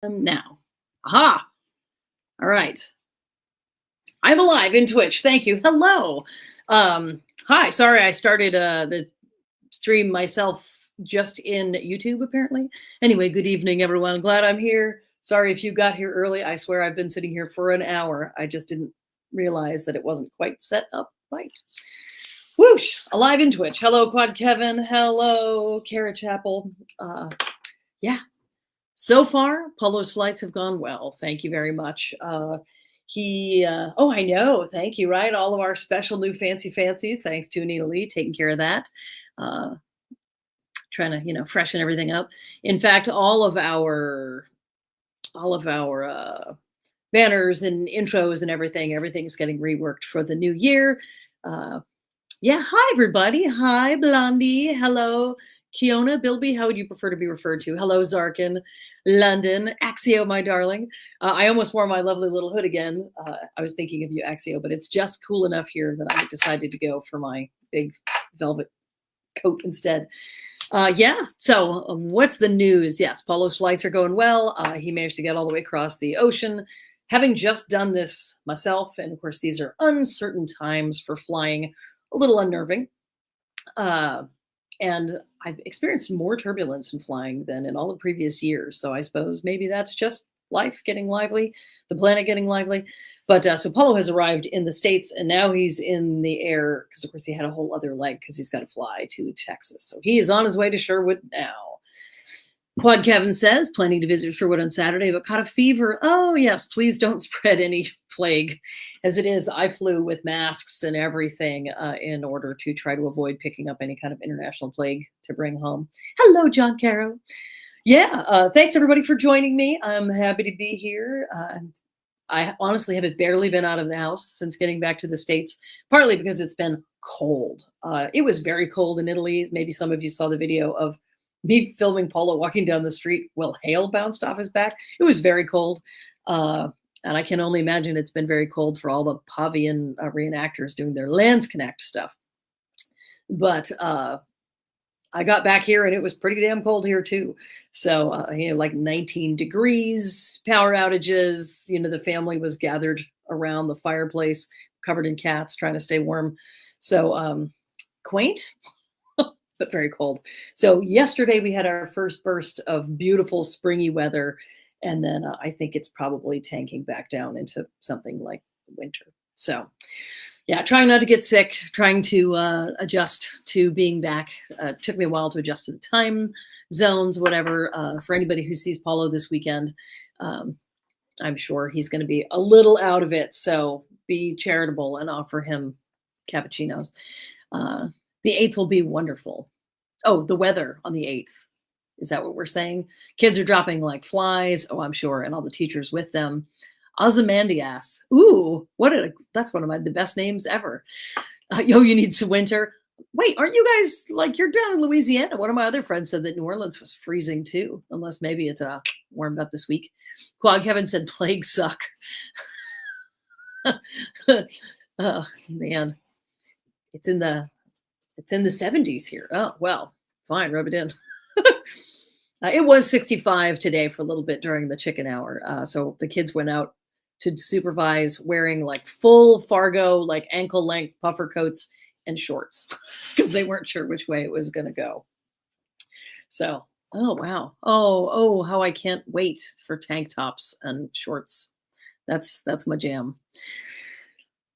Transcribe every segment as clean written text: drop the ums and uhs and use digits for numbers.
Now. Aha! All right. I'm alive in Twitch. Thank you. Hello. Hi. Sorry, I started the stream myself just in YouTube, apparently. Anyway, good evening, everyone. Glad I'm here. Sorry if you got here early. I swear I've been sitting here for an hour. I just didn't realize that it wasn't quite set up right. Whoosh! Alive in Twitch. Hello, Quad Kevin. Hello, Carrot Chapel. Yeah, so far, Polo's flights have gone well. Thank you very much. Oh, I know. Thank you. Right. All of our special new fancy. Thanks to Anita Lee taking care of that. Uh, Trying to, freshen everything up. In fact, all of our banners and intros and everything's getting reworked for the new year. Yeah. Hi, everybody. Hi, Blondie. Hello, Kiona, Bilby. How would you prefer to be referred to? Hello, Zarkin, London, Axio, my darling. I almost wore my lovely little hood again. I was thinking of you, Axio, but it's just cool enough here that I decided to go for my big velvet coat instead. Yeah. So what's the news? Yes, Polo's flights are going well. He managed to get all the way across the ocean. Having just done this myself, and of course, these are uncertain times for flying, a little unnerving. And I've experienced more turbulence in flying than in all the previous years. So I suppose maybe that's just life getting lively, the planet getting lively. But so Polo has arrived in the States and now he's in the air because, of course, he had a whole other leg because he's got to fly to Texas. So he is on his way to Sherwood now. Quad Kevin says, planning to visit Sherwood on Saturday, but caught a fever. Oh, yes, please don't spread any plague. As it is, I flew with masks and everything in order to try to avoid picking up any kind of international plague to bring home. Hello, John Caro. Yeah, thanks, everybody, for joining me. I'm happy to be here. I honestly have barely been out of the house since getting back to the States, partly because it's been cold. It was very cold in Italy. Maybe some of you saw the video of me filming Polo walking down the street while hail bounced off his back. It was very cold. And I can only imagine it's been very cold for all the Pavian reenactors doing their Landsknecht stuff. But I got back here and it was pretty damn cold here too. So, like 19 degrees, power outages, the family was gathered around the fireplace, covered in cats, trying to stay warm. So, quaint, but very cold. So yesterday we had our first burst of beautiful springy weather. And then I think it's probably tanking back down into something like winter. So yeah, trying not to get sick, trying to adjust to being back. Took me a while to adjust to the time zones, whatever. For anybody who sees Polo this weekend, I'm sure he's going to be a little out of it. So be charitable and offer him cappuccinos. The 8th will be wonderful. Oh, the weather on the 8th. Is that what we're saying? Kids are dropping like flies. Oh, I'm sure. And all the teachers with them. Ozymandias. Ooh, that's one of the best names ever. You need some winter. Wait, aren't you guys you're down in Louisiana? One of my other friends said that New Orleans was freezing too, unless maybe it warmed up this week. Quad Kevin said plagues suck. Oh man, it's in the 70s here. Oh well, fine, rub it in. It was 65 today for a little bit during the chicken hour. So the kids went out to supervise wearing full Fargo, ankle length puffer coats and shorts because they weren't sure which way it was going to go. So, oh, wow. Oh, how I can't wait for tank tops and shorts. That's my jam.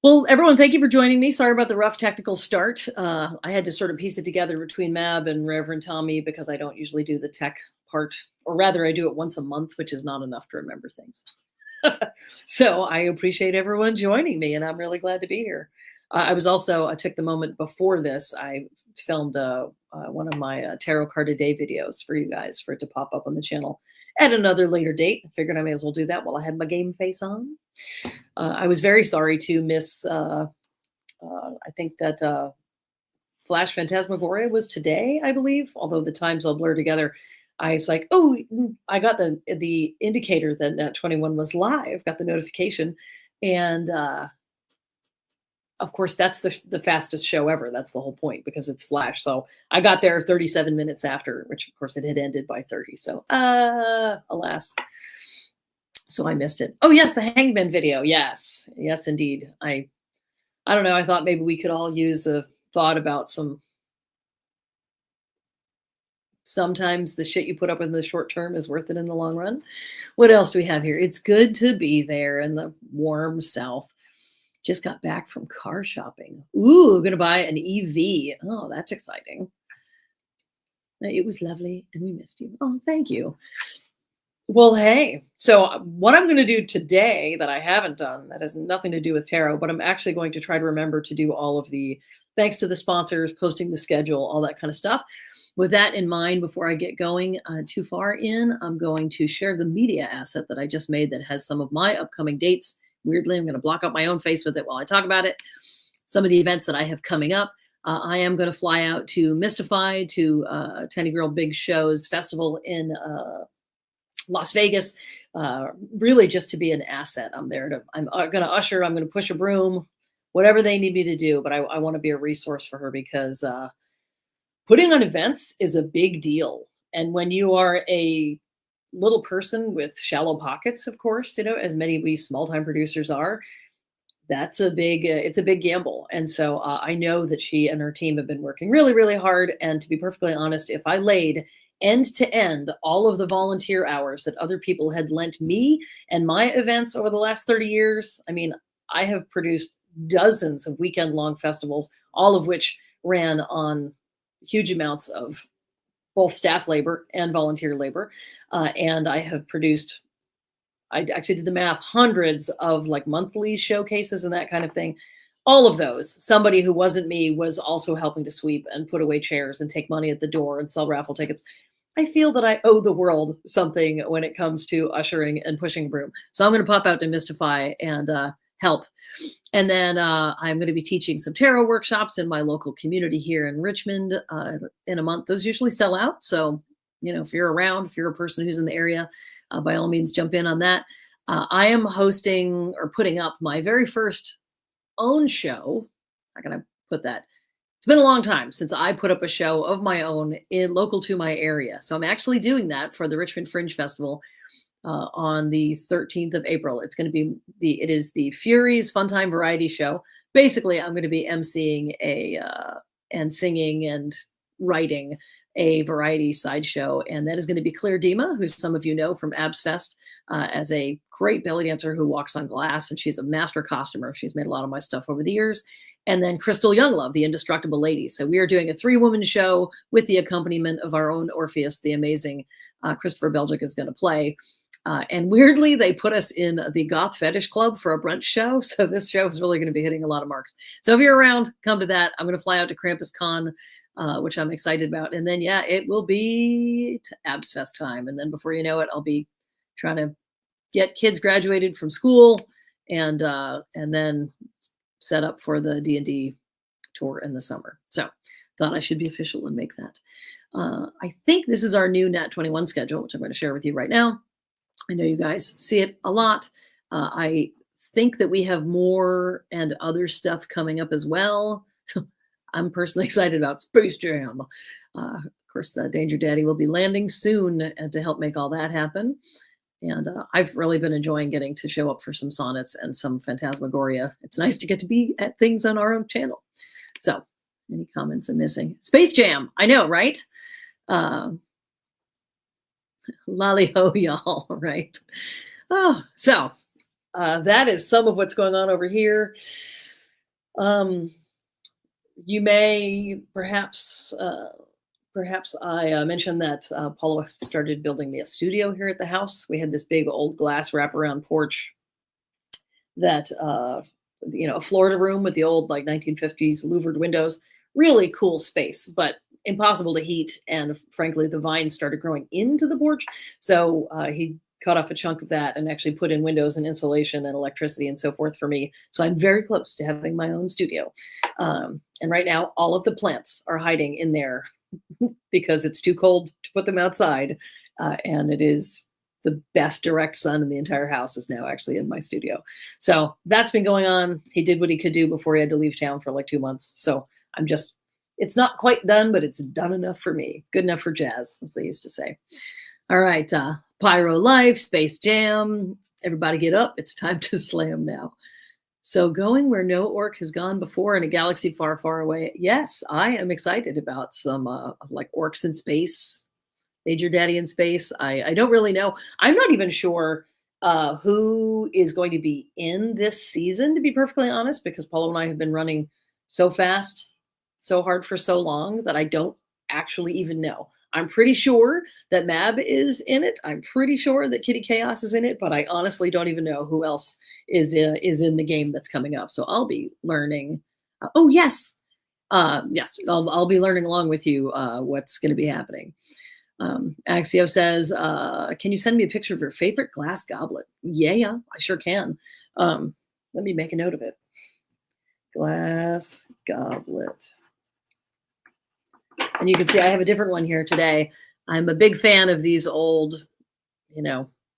Well, everyone, thank you for joining me. Sorry about the rough technical start. I had to sort of piece it together between Mab and Reverend Tommy because I don't usually do the tech part, or rather I do it once a month, which is not enough to remember things. So I appreciate everyone joining me, and I'm really glad to be here. I took the moment before this. I filmed one of my tarot card a day videos for you guys for it to pop up on the channel at another later date. I figured I may as well do that while I had my game face on. I was very sorry to miss, I think that Flash Phantasmagoria was today, I believe, although the times all blur together. I was like, oh, I got the indicator that Nat 21 was live, got the notification. And of course, that's the fastest show ever. That's the whole point because it's Flash. So I got there 37 minutes after, which of course it had ended by 30. So alas. So I missed it. Oh yes, the Hangman video. Yes. Yes, indeed. I don't know. I thought maybe we could all use a thought about sometimes the shit you put up in the short term is worth it in the long run. What else do we have here? It's good to be there in the warm South. Just got back from car shopping. Ooh, gonna buy an EV. Oh, that's exciting. It was lovely and we missed you. Oh, thank you. Well, hey, so what I'm going to do today that I haven't done, that has nothing to do with tarot, but I'm actually going to try to remember to do all of the thanks to the sponsors, posting the schedule, all that kind of stuff. With that in mind, before I get going too far in, I'm going to share the media asset that I just made that has some of my upcoming dates. Weirdly, I'm going to block up my own face with it while I talk about it. Some of the events that I have coming up. I am going to fly out to Mystify, to Tiny Girl Big Show's festival in Las Vegas, really just to be an asset. I'm going to usher, I'm going to push a broom, whatever they need me to do. But I want to be a resource for her because putting on events is a big deal. And when you are a little person with shallow pockets, of course, as many of we small time producers are, that's it's a big gamble. And so I know that she and her team have been working really, really hard. And to be perfectly honest, if I laid end to end all of the volunteer hours that other people had lent me and my events over the last 30 years, I mean, I have produced dozens of weekend long festivals, all of which ran on huge amounts of both staff labor and volunteer labor. And I have produced, I actually did the math, hundreds of like monthly showcases and that kind of thing. All of those, somebody who wasn't me was also helping to sweep and put away chairs and take money at the door and sell raffle tickets. I feel that I owe the world something when it comes to ushering and pushing broom. So I'm going to pop out to Mystify and help. And then I'm going to be teaching some tarot workshops in my local community here in Richmond in a month. Those usually sell out. So, if you're around, if you're a person who's in the area, by all means, jump in on that. I am hosting or putting up my very first own show. I'm going to put that. It's been a long time since I put up a show of my own local to my area. So I'm actually doing that for the Richmond Fringe Festival on the 13th of April. It's going to be it is the Furies Funtime Variety Show. Basically, I'm going to be emceeing and singing and writing a variety sideshow. And that is going to be Claire Dima, who some of you know from Abs Fest as a great belly dancer who walks on glass. And she's a master costumer. She's made a lot of my stuff over the years. And then Crystal Younglove, the Indestructible Lady. So we are doing a 3-woman show with the accompaniment of our own Orpheus, the amazing Christopher Belgic is going to play. And weirdly, they put us in the Goth Fetish Club for a brunch show. So this show is really going to be hitting a lot of marks. So if you're around, come to that. I'm going to fly out to Krampus Con, which I'm excited about. And then, it will be to Abs Fest time. And then before you know it, I'll be trying to get kids graduated from school and then set up for the D&D tour in the summer. So thought I should be official and make that. I think this is our new Nat 21 schedule, which I'm going to share with you right now. I know you guys see it a lot. I think that we have more and other stuff coming up as well. I'm personally excited about Space Jam. Of course, Danger Daddy will be landing soon to help make all that happen. And I've really been enjoying getting to show up for some sonnets and some Phantasmagoria. It's nice to get to be at things on our own channel. So, any comments I'm missing? Space Jam, I know, right? Lolly ho, y'all, right? Oh, so that is some of what's going on over here. You may perhaps I mentioned that Paula started building me a studio here at the house. We had this big old glass wraparound porch that a Florida room with the old like 1950s louvered windows. Really cool space, but impossible to heat. And frankly, the vines started growing into the porch. So he cut off a chunk of that and actually put in windows and insulation and electricity and so forth for me. So I'm very close to having my own studio. And right now, all of the plants are hiding in there because it's too cold to put them outside. And it is the best direct sun in the entire house is now actually in my studio. So that's been going on. He did what he could do before he had to leave town for like 2 months. So it's not quite done, but it's done enough for me. Good enough for jazz, as they used to say. All right. Pyro Life, Space Jam. Everybody get up. It's time to slay 'em now. So going where no orc has gone before in a galaxy far, far away. Yes, I am excited about some like orcs in space, Major Daddy in space. I don't really know. I'm not even sure who is going to be in this season, to be perfectly honest, because Paulo and I have been running so fast, so hard for so long that I don't actually even know. I'm pretty sure that Mab is in it. I'm pretty sure that Kitty Chaos is in it, but I honestly don't even know who else is in the game that's coming up. So I'll be learning. Oh yes, yes, I'll be learning along with you what's going to be happening. Axio says, can you send me a picture of your favorite glass goblet? Yeah, I sure can. Let me make a note of it. Glass goblet. And you can see I have a different one here today. I'm a big fan of these old,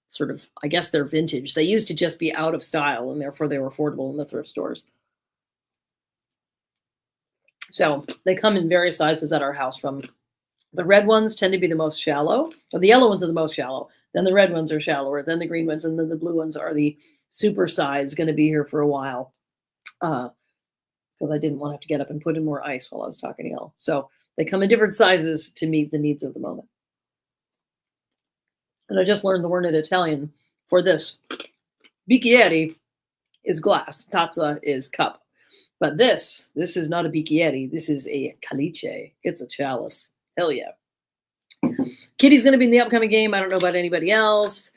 sort of, I guess they're vintage. They used to just be out of style and therefore they were affordable in the thrift stores. So they come in various sizes at our house. From the red ones tend to be the most shallow, or the yellow ones are the most shallow. Then the red ones are shallower. Then the green ones, and then the blue ones are the super size. Going to be here for a while, because I didn't want to have to get up and put in more ice while I was talking to y'all. So they come in different sizes to meet the needs of the moment. And I just learned the word in Italian for this. Bicchiere is glass. Tazza is cup. But this is not a bicchiere. This is a calice. It's a chalice. Hell yeah. Kitty's going to be in the upcoming game. I don't know about anybody else,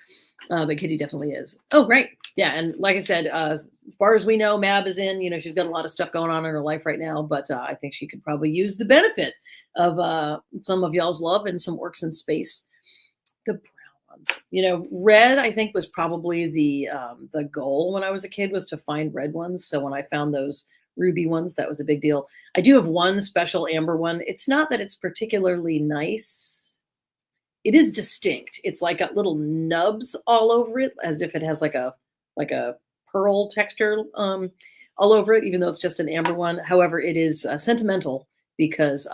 but Kitty definitely is. Oh, great. Yeah, and like I said, as far as we know, Mab is in. She's got a lot of stuff going on in her life right now, but I think she could probably use the benefit of some of y'all's love and some orcs in space. The brown ones. Red, I think, was probably the goal when I was a kid, was to find red ones. So when I found those ruby ones, that was a big deal. I do have one special amber one. It's not that it's particularly nice. It is distinct. It's like got little nubs all over it, as if it has like a pearl texture all over it, even though it's just an amber one. However, it is sentimental because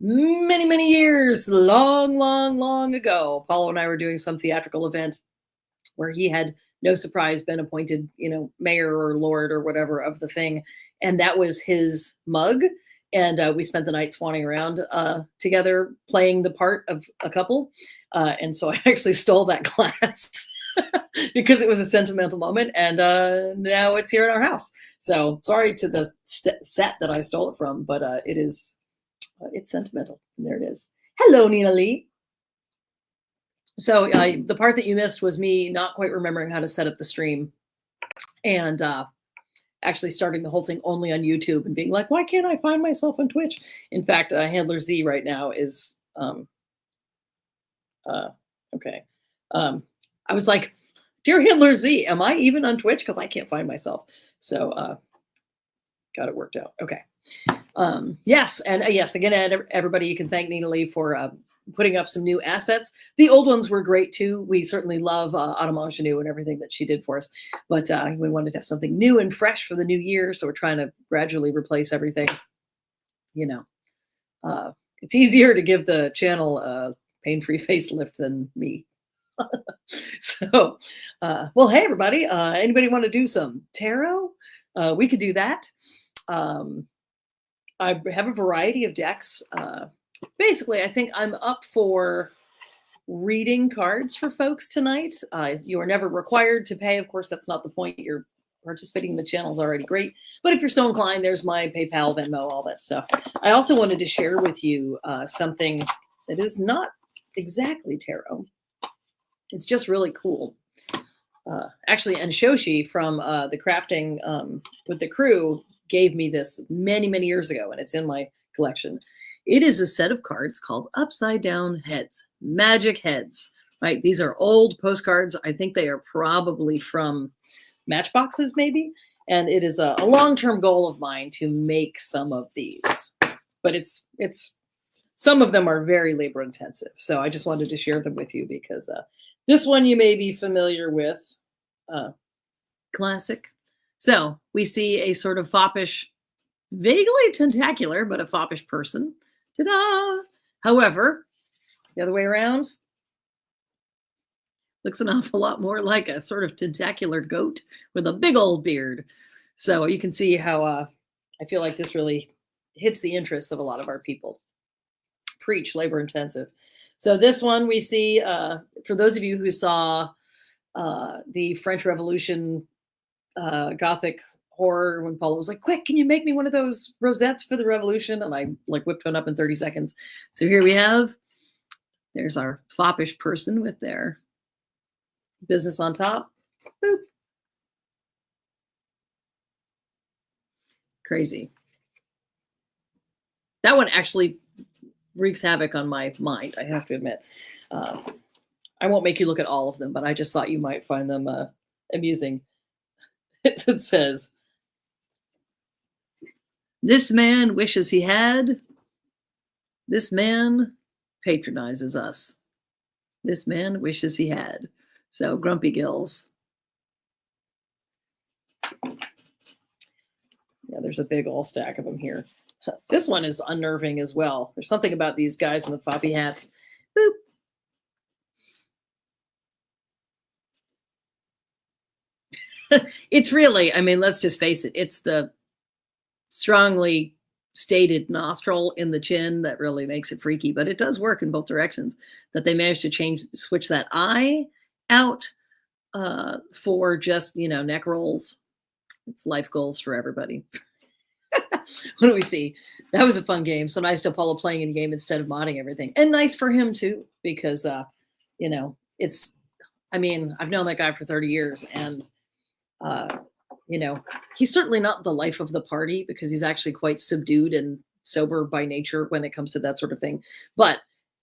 many, many years, long ago, Paulo and I were doing some theatrical event where he had, no surprise, been appointed, mayor or lord or whatever of the thing. And that was his mug. And we spent the night swanning around together, playing the part of a couple. And so I actually stole that glass because it was a sentimental moment. And now it's here in our house. So sorry to the set that I stole it from, but it's sentimental. And there it is. Hello, Nina Lee. So the part that you missed was me not quite remembering how to set up the stream and actually starting the whole thing only on YouTube and being like, why can't I find myself on Twitch? In fact, Handler Z right now is, okay. I was like, dear Handler Z, am I even on Twitch? Because I can't find myself. So got it worked out. Okay. Yes. And yes, again, everybody, you can thank Nina Lee for putting up some new assets. The old ones were great too. We certainly love Autumn Ingenue and everything that she did for us, but we wanted to have something new and fresh for the new year. So we're trying to gradually replace everything. It's easier to give the channel a pain-free facelift than me. So, well, hey everybody, anybody want to do some tarot? We could do that. I have a variety of decks. Basically, I think I'm up for reading cards for folks tonight. You are never required to pay. Of course, that's not the point. You're participating in the channel is already great. But if you're so inclined, there's my PayPal, Venmo, all that stuff. I also wanted to share with you something that is not exactly tarot. It's just really cool. Actually, Anshoshi from the Crafting with the Crew gave me this many, many years ago, and it's in my collection. It is a set of cards called Upside Down Heads, Magic Heads, right? These are old postcards. I think they are probably from Matchboxes, maybe. And it is a long-term goal of mine to make some of these. But it's some of them are very labor intensive. So I just wanted to share them with you because this one you may be familiar with. Classic. So we see a sort of foppish, vaguely tentacular, but a foppish person. Ta-da! However, the other way around, Looks an awful lot more like a sort of tentacular goat with a big old beard. So you can see how I feel like this really hits the interests of a lot of our people. Preach, labor intensive. So this one we see, for those of you who saw the French Revolution Gothic horror, when Paula was like, quick, can you make me one of those rosettes for the revolution? And I like whipped one up in 30 seconds. So here we have, there's our foppish person with their business on top. Boop. Crazy. That one actually wreaks havoc on my mind, I have to admit. I won't make you look at all of them, but I just thought you might find them amusing. It says, this man wishes he had. This man patronizes us. This man wishes he had. So Grumpy Gills. Yeah, there's a big old stack of them here. This one is unnerving as well. There's something about these guys in the floppy hats. Boop. It's really, I mean, let's just face it. It's the strongly stated nostril in the chin that really makes it freaky, but it does work in both directions. That they managed to switch that eye out for just, neck rolls. It's life goals for everybody. What do we see? That was a fun game. So nice to Apollo playing in game instead of modding everything. And nice for him too, because it's, I mean, I've known that guy for 30 years and he's certainly not the life of the party because he's actually quite subdued and sober by nature when it comes to that sort of thing. But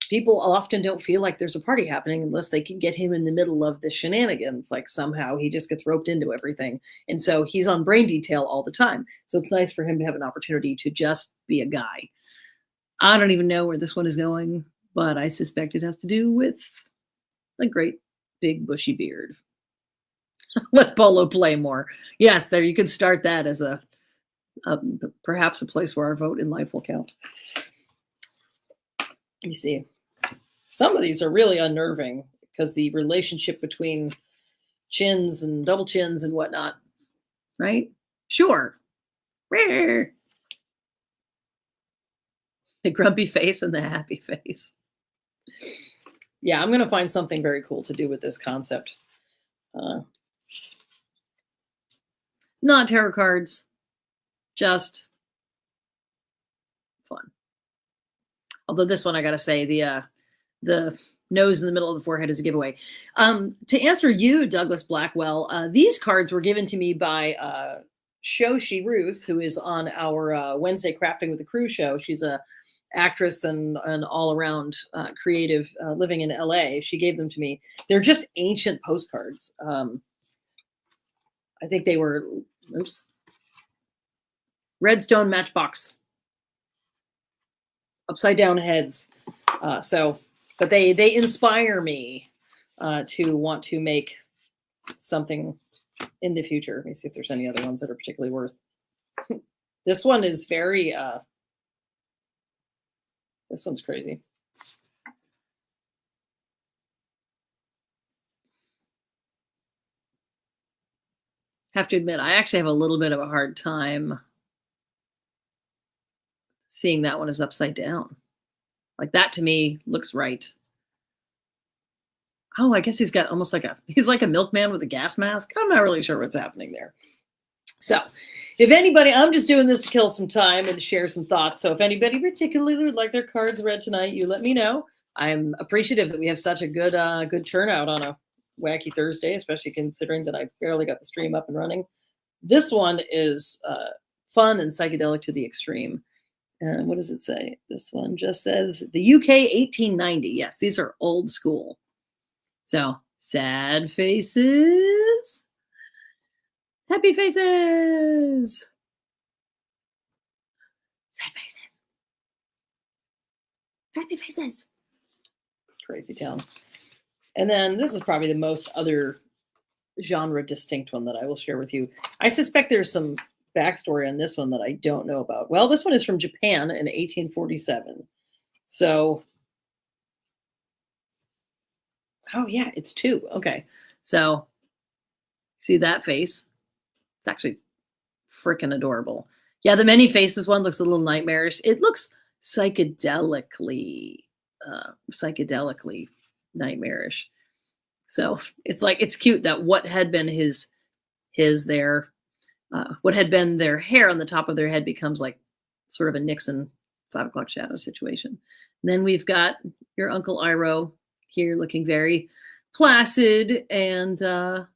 people often don't feel like there's a party happening unless they can get him in the middle of the shenanigans. Like somehow he just gets roped into everything. And so he's on brain detail all the time. So it's nice for him to have an opportunity to just be a guy. I don't even know where this one is going, but I suspect it has to do with a great big bushy beard. Let Polo play more. Yes, there you could start that as a perhaps a place where our vote in life will count. You see, some of these are really unnerving because the relationship between chins and double chins and whatnot, right? Sure. The grumpy face and the happy face. Yeah, I'm going to find something very cool to do with this concept. Not tarot cards, just fun. Although this one, I got to say, the nose in the middle of the forehead is a giveaway. To answer you, Douglas Blackwell, these cards were given to me by Shoshi Ruth, who is on our Wednesday Crafting with the Crew show. She's a actress and an all-around creative living in LA. She gave them to me. They're just ancient postcards. I think they were, Redstone Matchbox. Upside down heads. But they inspire me to want to make something in the future. Let me see if there's any other ones that are particularly worth. This one is very, this one's crazy. Have to admit, I actually have a little bit of a hard time seeing that one is upside down. Like that to me looks right. Oh, I guess he's got almost he's like a milkman with a gas mask. I'm not really sure what's happening there. So if anybody, I'm just doing this to kill some time and share some thoughts. So if anybody particularly would like their cards read tonight, you let me know. I'm appreciative that we have such a good turnout on a wacky Thursday, especially considering that I barely got the stream up and running. This one is fun and psychedelic to the extreme. And what does it say? This one just says the UK 1890. Yes, these are old school. So sad faces, happy faces, sad faces, happy faces. Crazy town. And then this is probably the most other genre distinct one that I will share with you. I suspect there's some backstory on this one that I don't know about. Well, this one is from Japan in 1847. So Oh, yeah, it's 2. Okay. So, see that face? It's actually freaking adorable. Yeah, the many faces one looks a little nightmarish. It looks psychedelically nightmarish. So, it's like it's cute that what had been what had been their hair on the top of their head becomes like sort of a Nixon 5 o'clock shadow situation. And then we've got your Uncle Iroh here looking very placid and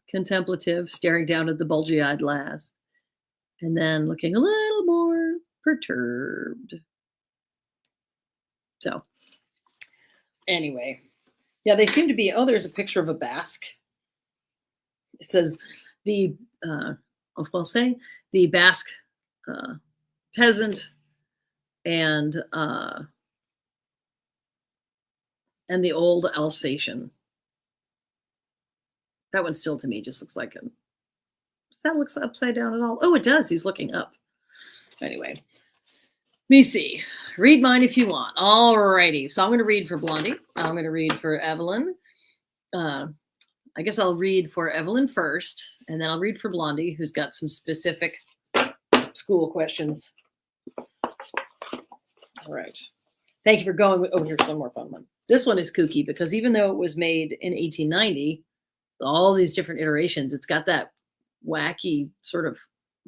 contemplative, staring down at the bulgy-eyed lass. And then looking a little more perturbed. So, anyway. Yeah, they seem to be, there's a picture of a Basque. It says en français, the Basque peasant and the old Alsatian. That one still to me just looks like does that look upside down at all? Oh, it does. He's looking up. Anyway, let me see. Read mine if you want. All righty. So I'm going to read for Blondie. I'm going to read for Evelyn. I guess I'll read for Evelyn first, and then I'll read for Blondie, who's got some specific school questions. All right. Thank you for going. Oh, here's one more fun one. This one is kooky because even though it was made in 1890, all these different iterations, it's got that wacky sort of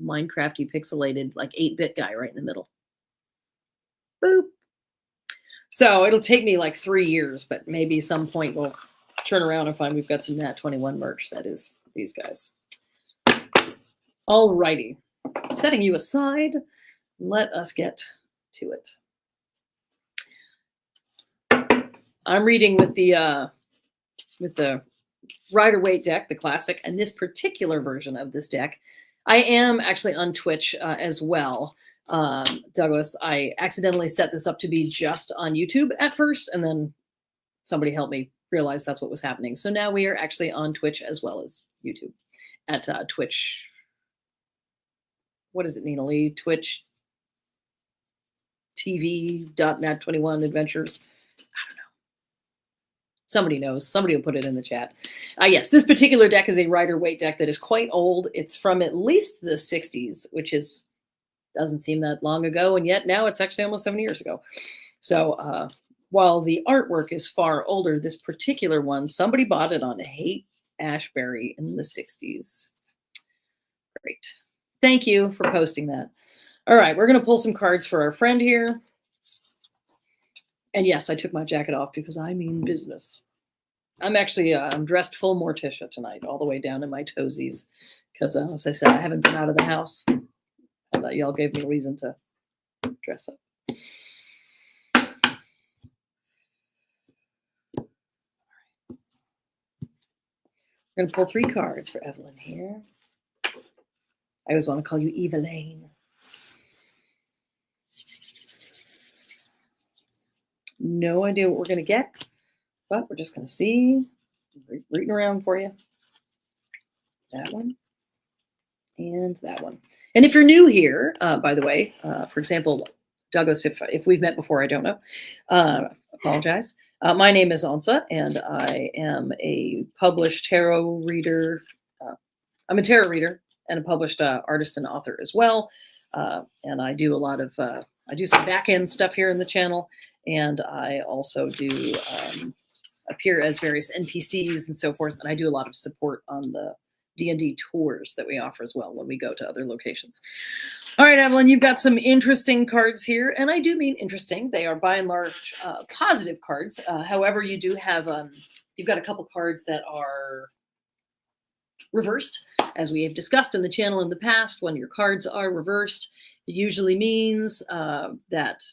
Minecrafty pixelated like 8-bit guy right in the middle. Boop. So it'll take me like 3 years, but maybe some point we'll turn around and find we've got some Nat 21 merch. That is these guys. All righty. Setting you aside, let us get to it. I'm reading with the Rider-Waite deck, the classic, and this particular version of this deck. I am actually on Twitch as well, Douglas. I accidentally set this up to be just on YouTube at first, and then somebody helped me realize that's what was happening. So now we are actually on Twitch as well as YouTube at Twitch. What is it, Nina Lee? Twitch TV.net21 Adventures. I don't know. Somebody knows. Somebody will put it in the chat. Yes, this particular deck is a Rider-Waite deck that is quite old. It's from at least the 60s, which doesn't seem that long ago, and yet now it's actually almost 7 years ago. So while the artwork is far older, this particular one, somebody bought it on Haight-Ashbury in the 60s. Great. Thank you for posting that. All right, we're going to pull some cards for our friend here. And yes, I took my jacket off because I mean business. I'm actually, I'm dressed full Morticia tonight, all the way down to my toesies. Because as I said, I haven't been out of the house. And y'all gave me a reason to dress up. We're going to pull 3 cards for Evelyn here. I always want to call you Evelyn. No idea what we're going to get, but we're just going to see. Reading around for you. That one. And that one. And if you're new here, by the way, for example, Douglas, if we've met before, I don't know. Apologize. My name is Onsa, and I am a published tarot reader. I'm a tarot reader and a published artist and author as well. And I do a lot of, I do some back-end stuff here in the channel. And I also do appear as various NPCs and so forth. And I do a lot of support on the D&D tours that we offer as well when we go to other locations. All right, Evelyn, you've got some interesting cards here. And I do mean interesting. They are by and large positive cards. However, you do have, you've got a couple cards that are reversed. As we have discussed in the channel in the past, when your cards are reversed, it usually means that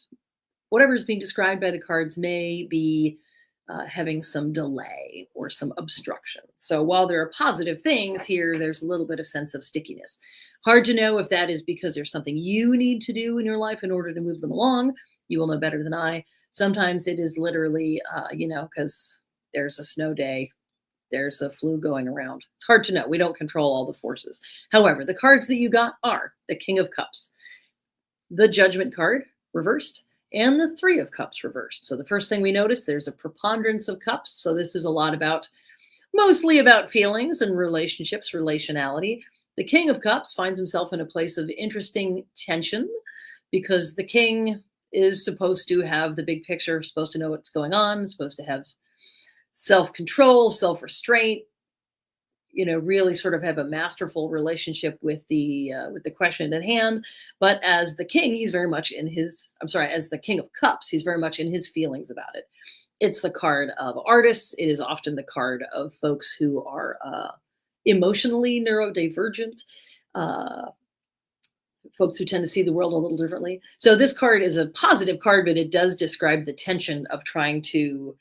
whatever is being described by the cards may be having some delay or some obstruction. So while there are positive things here, there's a little bit of sense of stickiness. Hard to know if that is because there's something you need to do in your life in order to move them along. You will know better than I. Sometimes it is literally, because there's a snow day, there's a flu going around. It's hard to know. We don't control all the forces. However, the cards that you got are the King of Cups, the Judgment card, reversed, and the Three of Cups reversed. So the first thing we notice, there's a preponderance of cups. So this is a lot about, mostly about feelings and relationships, relationality. The King of Cups finds himself in a place of interesting tension because the king is supposed to have the big picture, supposed to know what's going on, supposed to have self-control, self-restraint, really sort of have a masterful relationship with the question at hand. But as the king, he's very much in his, as the King of Cups, he's very much in his feelings about it. It's the card of artists. It is often the card of folks who are emotionally neurodivergent, folks who tend to see the world a little differently. So this card is a positive card, but it does describe the tension of trying to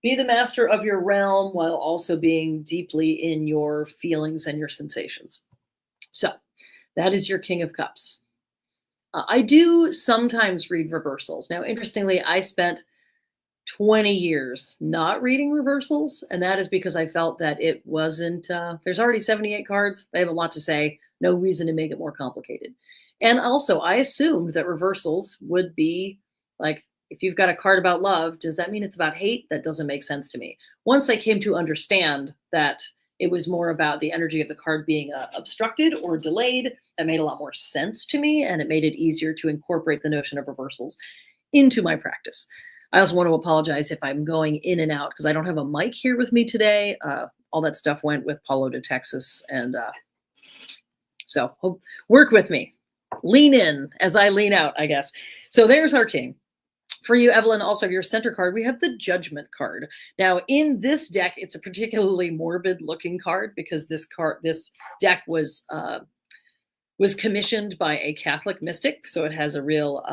be the master of your realm while also being deeply in your feelings and your sensations. So that is your King of Cups. I do sometimes read reversals. Now, interestingly, I spent 20 years not reading reversals, and that is because I felt that it wasn't, there's already 78 cards. They have a lot to say. No reason to make it more complicated. And also, I assumed that reversals would be like, if you've got a card about love, does that mean it's about hate? That doesn't make sense to me. Once I came to understand that it was more about the energy of the card being obstructed or delayed, that made a lot more sense to me, and it made it easier to incorporate the notion of reversals into my practice. I also want to apologize if I'm going in and out because I don't have a mic here with me today. All that stuff went with Paulo to Texas, and so work with me. Lean in as I lean out, I guess. So there's our king. For you, Evelyn, also your center card, we have the Judgment card. Now, in this deck, it's a particularly morbid-looking card because this deck was commissioned by a Catholic mystic, so it has a real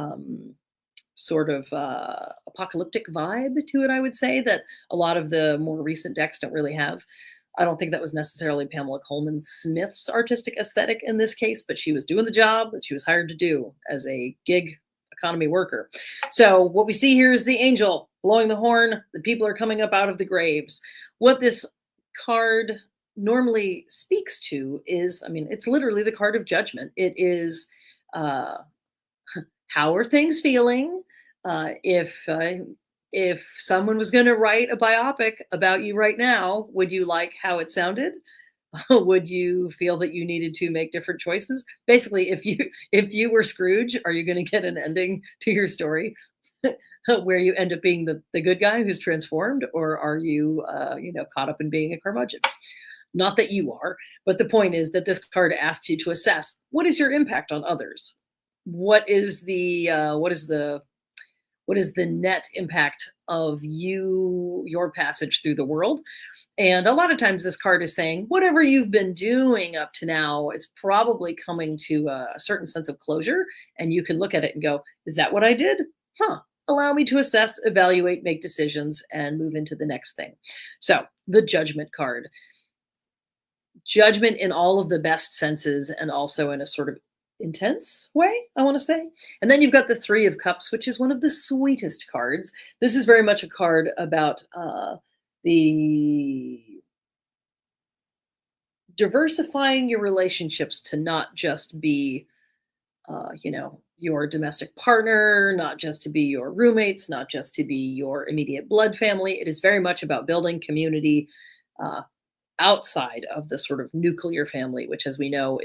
sort of apocalyptic vibe to it, I would say, that a lot of the more recent decks don't really have. I don't think that was necessarily Pamela Coleman Smith's artistic aesthetic in this case, but she was doing the job that she was hired to do as a gig economy worker. So what we see here is the angel blowing the horn. The people are coming up out of the graves. What this card normally speaks to is, it's literally the card of judgment. It is, how are things feeling? If someone was going to write a biopic about you right now, would you like how it sounded? Would you feel that you needed to make different choices? Basically, if you were Scrooge, are you going to get an ending to your story where you end up being the good guy who's transformed, or are you caught up in being a curmudgeon? Not that you are, but the point is that this card asks you to assess what is your impact on others. What is the net impact of your passage through the world? And a lot of times this card is saying, whatever you've been doing up to now is probably coming to a certain sense of closure. And you can look at it and go, is that what I did? Allow me to assess, evaluate, make decisions, and move into the next thing. So the Judgment card. Judgment in all of the best senses and also in a sort of intense way, I want to say. And then you've got the Three of Cups, which is one of the sweetest cards. This is very much a card about the diversifying your relationships to not just be, your domestic partner, not just to be your roommates, not just to be your immediate blood family. It is very much about building community outside of the sort of nuclear family, which, as we know,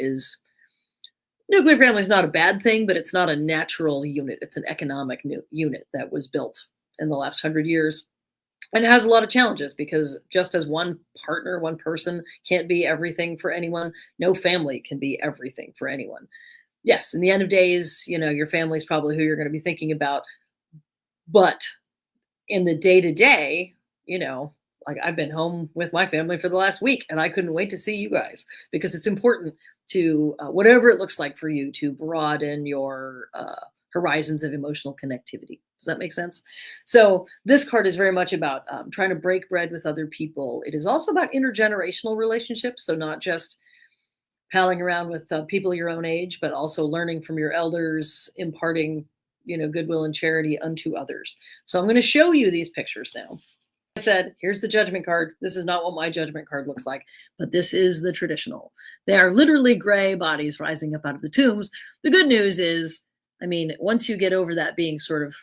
nuclear family is not a bad thing, but it's not a natural unit. It's an economic unit that was built in the last 100 years. And it has a lot of challenges because just as one partner, one person can't be everything for anyone, no family can be everything for anyone. Yes, in the end of days, your family is probably who you're going to be thinking about. But in the day-to-day, like I've been home with my family for the last week and I couldn't wait to see you guys because it's important to, whatever it looks like for you, to broaden your horizons of emotional connectivity. Does that make sense? So this card is very much about trying to break bread with other people. It is also about intergenerational relationships. So not just palling around with people your own age, but also learning from your elders, imparting, goodwill and charity unto others. So I'm going to show you these pictures now. I said, here's the Judgment card. This is not what my Judgment card looks like, but this is the traditional. They are literally gray bodies rising up out of the tombs. The good news is I mean, once you get over that being sort of,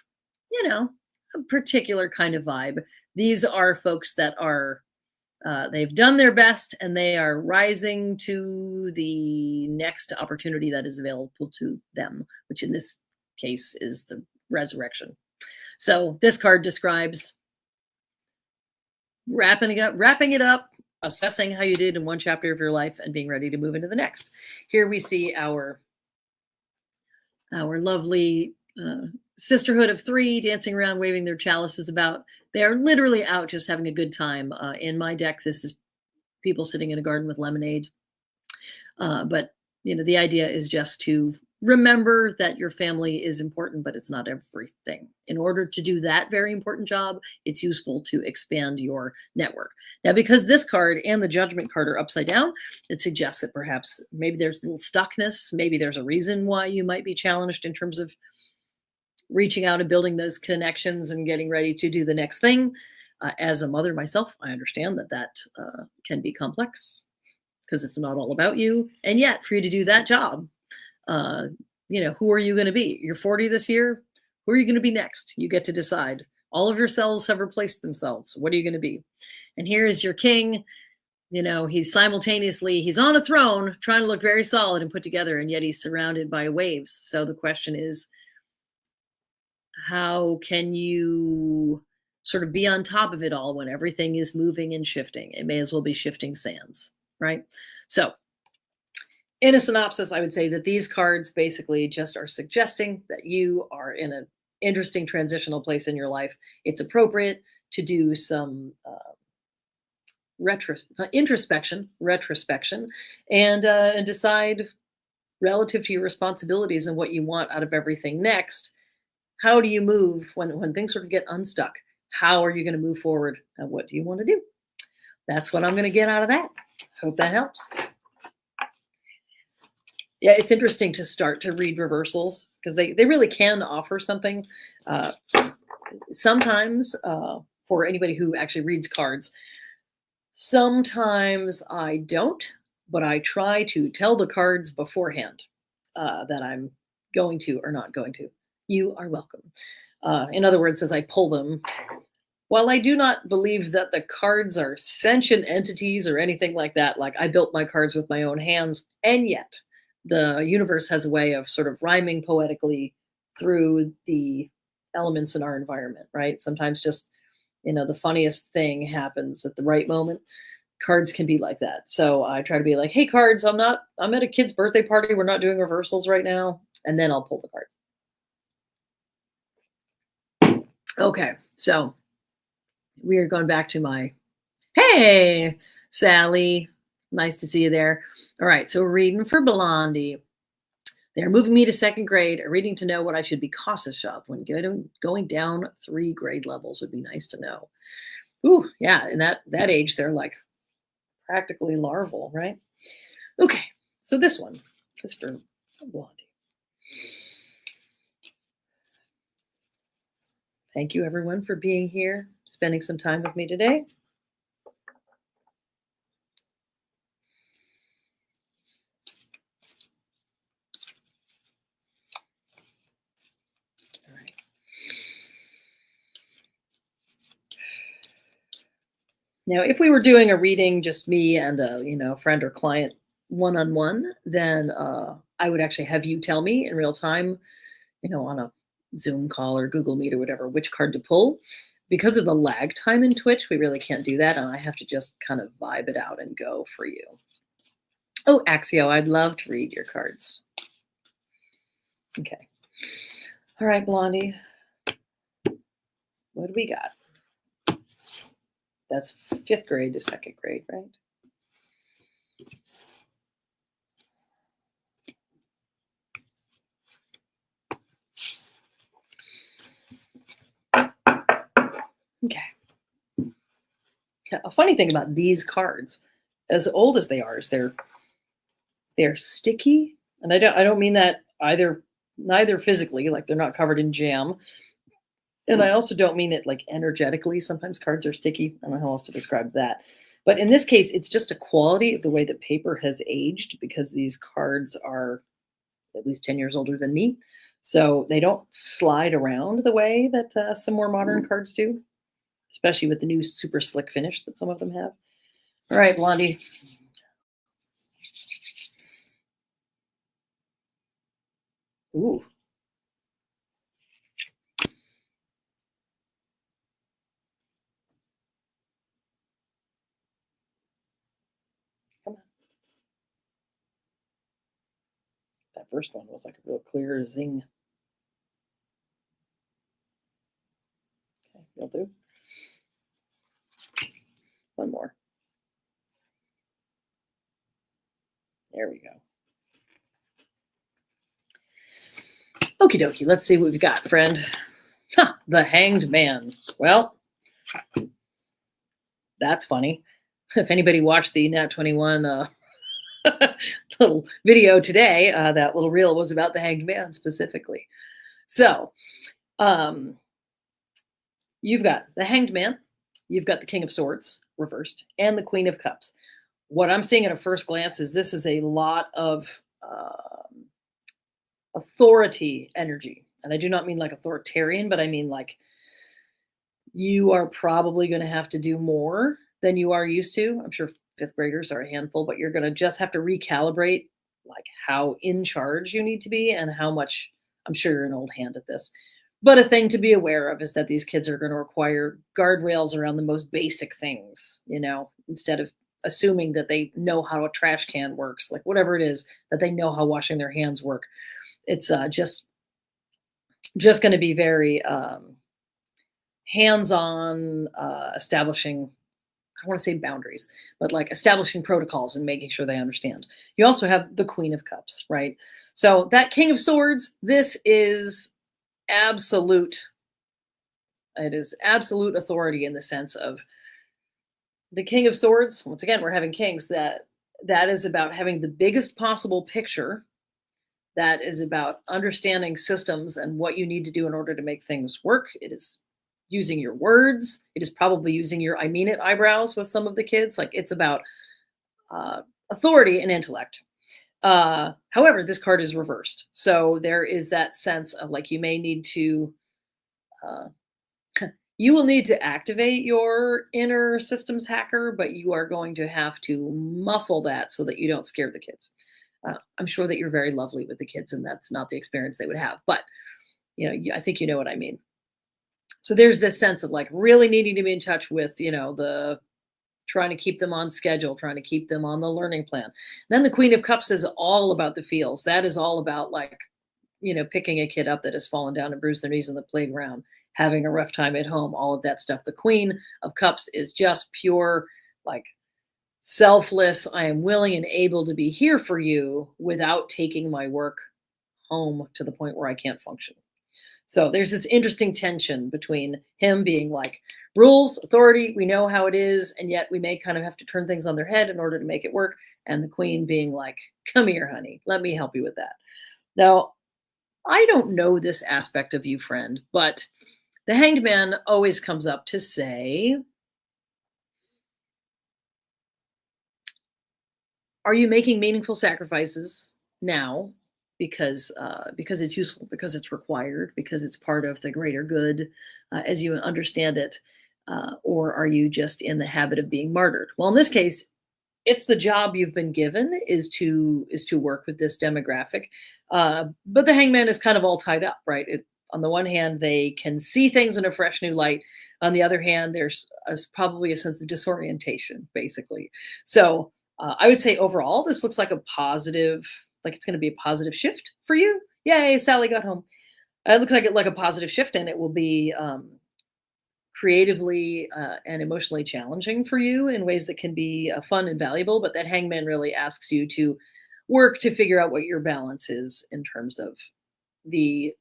you know, a particular kind of vibe, these are folks that are they've done their best and they are rising to the next opportunity that is available to them, which in this case is the resurrection. So this card describes wrapping it up, assessing how you did in one chapter of your life, and being ready to move into the next. Here we see our lovely sisterhood of three dancing around, waving their chalices about. They are literally out just having a good time. In my deck, this is people sitting in a garden with lemonade. But the idea is just to remember that your family is important, but it's not everything. In order to do that very important job, it's useful to expand your network. Now, because this card and the Judgment card are upside down, it suggests that perhaps maybe there's a little stuckness. Maybe there's a reason why you might be challenged in terms of reaching out and building those connections and getting ready to do the next thing. As a mother myself, I understand that can be complex because it's not all about you. And yet, for you to do that job, who are you going to be? You're 40 this year. Who are you going to be next? You get to decide. All of your cells have replaced themselves. What are you going to be? And here is your king. He's on a throne trying to look very solid and put together, and yet he's surrounded by waves. So the question is, how can you sort of be on top of it all when everything is moving and shifting? It may as well be shifting sands, right? So in a synopsis, I would say that these cards basically just are suggesting that you are in an interesting transitional place in your life. It's appropriate to do some introspection, retrospection, and decide relative to your responsibilities and what you want out of everything next. How do you move when things sort of get unstuck? How are you going to move forward? And what do you want to do? That's what I'm going to get out of that. Hope that helps. Yeah, it's interesting to start to read reversals because they really can offer something. Sometimes, for anybody who actually reads cards, sometimes I don't, but I try to tell the cards beforehand that I'm going to or not going to. You are welcome. In other words, as I pull them, while I do not believe that the cards are sentient entities or anything like that, like I built my cards with my own hands, and yet the universe has a way of sort of rhyming poetically through the elements in our environment, right? Sometimes just, the funniest thing happens at the right moment. Cards can be like that. So I try to be like, hey, cards, I'm at a kid's birthday party. We're not doing reversals right now. And then I'll pull the card. Okay, so we are going back to my, hey, Sally, nice to see you there. All right, so we're reading for Blondie. They're moving me to second grade, a reading to know what I should be cautious of when going down 3 grade levels would be nice to know. Ooh, yeah, in that age, they're like practically larval, right? Okay, so this one is for Blondie. Thank you, everyone, for being here, spending some time with me today. All right. Now, if we were doing a reading, just me and a friend or client one-on-one, then I would actually have you tell me in real time, on a Zoom call or Google Meet or whatever, which card to pull. Because of the lag time in Twitch, we really can't do that. And I have to just kind of vibe it out and go for you. Oh, Axio, I'd love to read your cards. Okay. All right, Blondie. What do we got? That's 5th grade to 2nd grade, right? Okay. A funny thing about these cards, as old as they are, is they're sticky, and I don't mean that neither physically, like they're not covered in jam, and I also don't mean it like energetically. Sometimes cards are sticky. I don't know how else to describe that, but in this case, it's just a quality of the way that paper has aged because these cards are at least 10 years older than me. So they don't slide around the way that some more modern cards do, especially with the new super slick finish that some of them have. All right, Blondie. Ooh. Come on. That first one was like a real clear zing. Okay, you'll do. One more. There we go. Okie dokie. Let's see what we've got, friend. Huh, the Hanged Man. Well, that's funny. If anybody watched the Nat 21 little video today, that little reel was about the Hanged Man specifically. So, you've got the Hanged Man, you've got the King of Swords reversed, and the Queen of Cups. What I'm seeing at a first glance is this is a lot of authority energy. And I do not mean like authoritarian, but I mean like you are probably going to have to do more than you are used to. I'm sure fifth graders are a handful, but you're going to just have to recalibrate like how in charge you need to be and how much. I'm sure you're an old hand at this. But a thing to be aware of is that these kids are going to require guardrails around the most basic things, instead of assuming that they know how a trash can works, like whatever it is, that they know how washing their hands work. It's just going to be very hands-on, establishing, I don't want to say boundaries, but like establishing protocols and making sure they understand. You also have the Queen of Cups, right? So that King of Swords, this is absolute. It is absolute authority in the sense of the King of Swords. Once again, we're having kings. That is about having the biggest possible picture. That is about understanding systems and what you need to do in order to make things work. It is using your words. It is probably using your I mean it eyebrows with some of the kids. Like it's about authority and intellect. However, this card is reversed. So there is that sense of like you may need to, you will need to activate your inner systems hacker, but you are going to have to muffle that so that you don't scare the kids. I'm sure that you're very lovely with the kids and that's not the experience they would have, but I think you know what I mean. So there's this sense of like really needing to be in touch with, the trying to keep them on schedule, trying to keep them on the learning plan. Then the Queen of Cups is all about the feels. That is all about like, picking a kid up that has fallen down and bruised their knees in the playground, having a rough time at home, all of that stuff. The Queen of Cups is just pure, like selfless. I am willing and able to be here for you without taking my work home to the point where I can't function. So there's this interesting tension between him being like rules, authority, we know how it is, and yet we may kind of have to turn things on their head in order to make it work. And the Queen being like, come here, honey, let me help you with that. Now, I don't know this aspect of you, friend, but the Hanged Man always comes up to say, are you making meaningful sacrifices now because it's useful, because it's required, because it's part of the greater good as you understand it, or are you just in the habit of being martyred? Well, in this case, it's the job you've been given is to work with this demographic, but the Hangman is kind of all tied up, right? On the one hand, they can see things in a fresh new light. On the other hand, there's probably a sense of disorientation, basically. So I would say overall, this looks like a positive, like it's going to be a positive shift for you. Yay, Sally got home. It looks like a positive shift, and it will be creatively and emotionally challenging for you in ways that can be fun and valuable. But that Hangman really asks you to work to figure out what your balance is in terms of the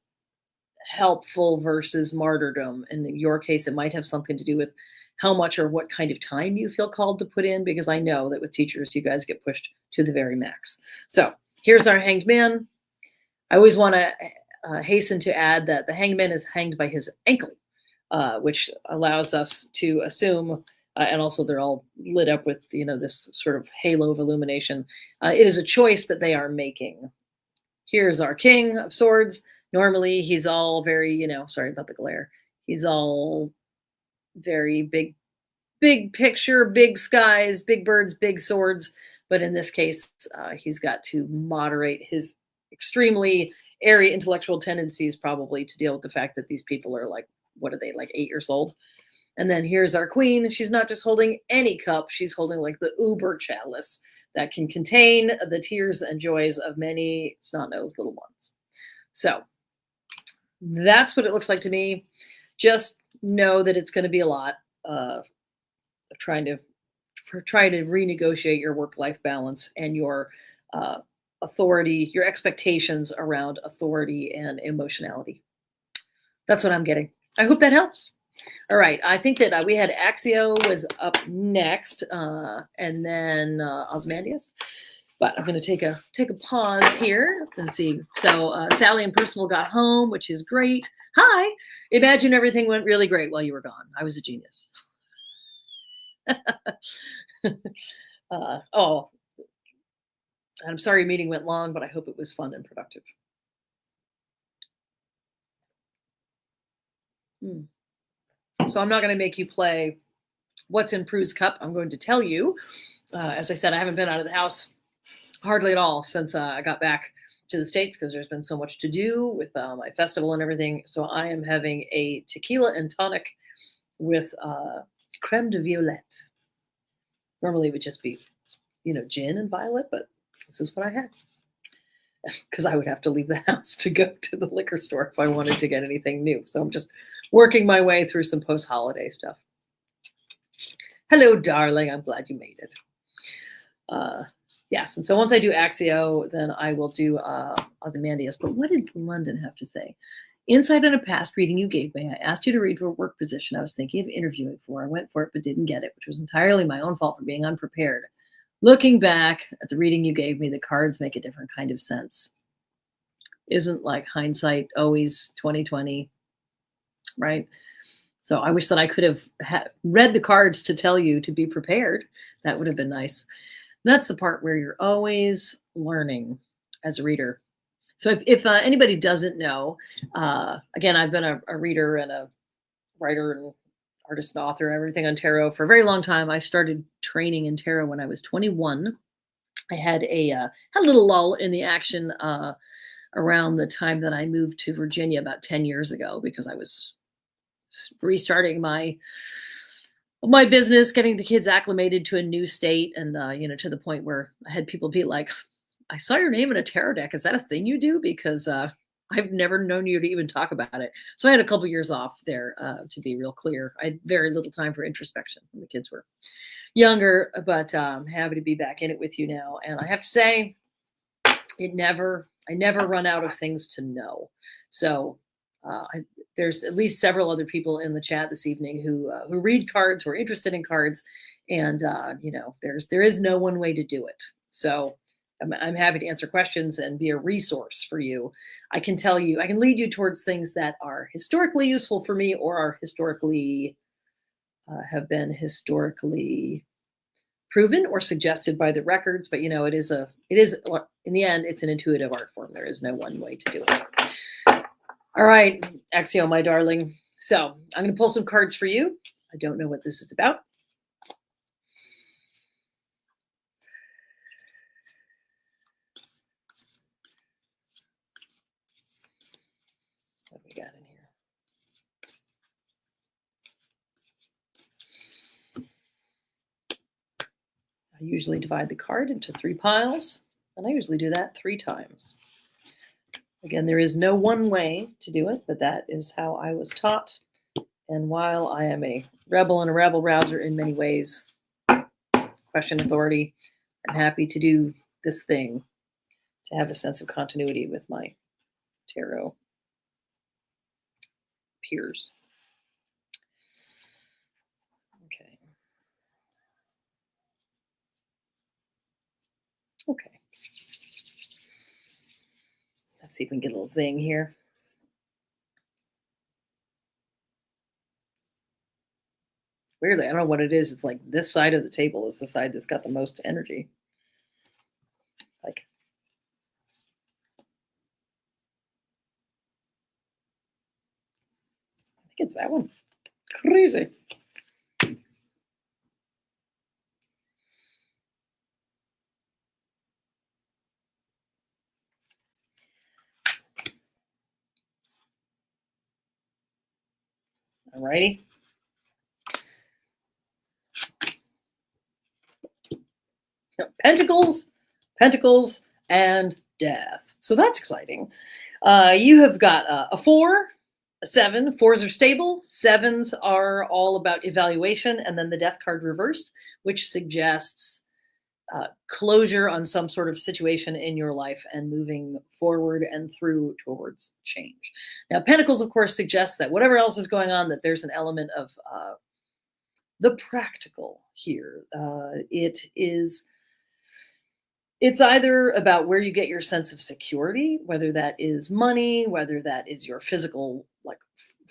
helpful versus martyrdom. In your case, it might have something to do with how much or what kind of time you feel called to put in, because I know that with teachers, you guys get pushed to the very max. So here's our Hanged Man. I always want to hasten to add that the Hanged Man is hanged by his ankle, which allows us to assume, and also they're all lit up with, this sort of halo of illumination. It is a choice that they are making. Here's our King of Swords. Normally, he's all very, sorry about the glare. He's all very big picture, big skies, big birds, big swords. But in this case, he's got to moderate his extremely airy intellectual tendencies, probably to deal with the fact that these people are like, what are they, like 8 years old? And then here's our queen. She's not just holding any cup, she's holding like the uber chalice that can contain the tears and joys of many snot-nosed little ones. So that's what it looks like to me. Just know that it's going to be a lot of trying to renegotiate your work-life balance and your authority, your expectations around authority and emotionality. That's what I'm getting. I hope that helps. All right. I think that we had Axio was up next, and then Ozymandias. But I'm going to take a pause here and see. So Sally and Percival got home, which is great. Hi. Imagine everything went really great while you were gone. I was a genius. Oh, I'm sorry meeting went long, but I hope it was fun and productive. So I'm not going to make you play what's in Prue's cup. I'm going to tell you. As I said, I haven't been out of the house hardly at all since I got back to the States because there's been so much to do with my festival and everything. So I am having a tequila and tonic with creme de violette. Normally it would just be, gin and violet, but this is what I had. Because I would have to leave the house to go to the liquor store if I wanted to get anything new. So I'm just working my way through some post-holiday stuff. Hello, darling. I'm glad you made it. Yes, and so once I do Axio, then I will do Ozymandias. But what did London have to say? Insight on a past reading you gave me. I asked you to read for a work position I was thinking of interviewing for. I went for it but didn't get it, which was entirely my own fault for being unprepared. Looking back at the reading you gave me, the cards make a different kind of sense. Isn't like hindsight always 2020, right? So I wish that I could have read the cards to tell you to be prepared. That would have been nice. That's the part where you're always learning as a reader. So if anybody doesn't know, again, I've been a reader and a writer and artist and author and everything on tarot for a very long time. I started training in tarot when I was 21. I had a little lull in the action around the time that I moved to Virginia about 10 years ago because I was restarting my business, getting the kids acclimated to a new state, and to the point where I had people be like, "I saw your name in a tarot deck. Is that a thing you do?" Because I've never known you to even talk about it. So I had a couple years off there, to be real clear. I had very little time for introspection when the kids were younger, but I'm happy to be back in it with you now. And I have to say, I never run out of things to know. So there's at least several other people in the chat this evening who read cards, who are interested in cards, and there is no one way to do it. So I'm happy to answer questions and be a resource for you. I can lead you towards things that are historically useful for me or are historically have been historically proven or suggested by the records. But it is in the end, it's an intuitive art form. There is no one way to do it. All right, Axio, my darling. So I'm going to pull some cards for you. I don't know what this is about. What we got in here? I usually divide the card into 3 piles, and I usually do that 3 times. Again, there is no one way to do it, but that is how I was taught. And while I am a rebel and a rabble rouser in many ways, question authority, I'm happy to do this thing to have a sense of continuity with my tarot peers. Okay. Okay. Let's see if we can get a little zing here. Weirdly, I don't know what it is. It's like this side of the table is the side that's got the most energy. Like, it's that one. Crazy. Alrighty. Pentacles, Pentacles, and Death. So that's exciting. You have got a 4, a 7. 4s are stable. 7s are all about evaluation. And then the Death card reversed, which suggests closure on some sort of situation in your life and moving forward and through towards change. Now, Pentacles, of course, suggests that whatever else is going on, that there's an element of the practical here. It's either about where you get your sense of security, whether that is money, whether that is your physical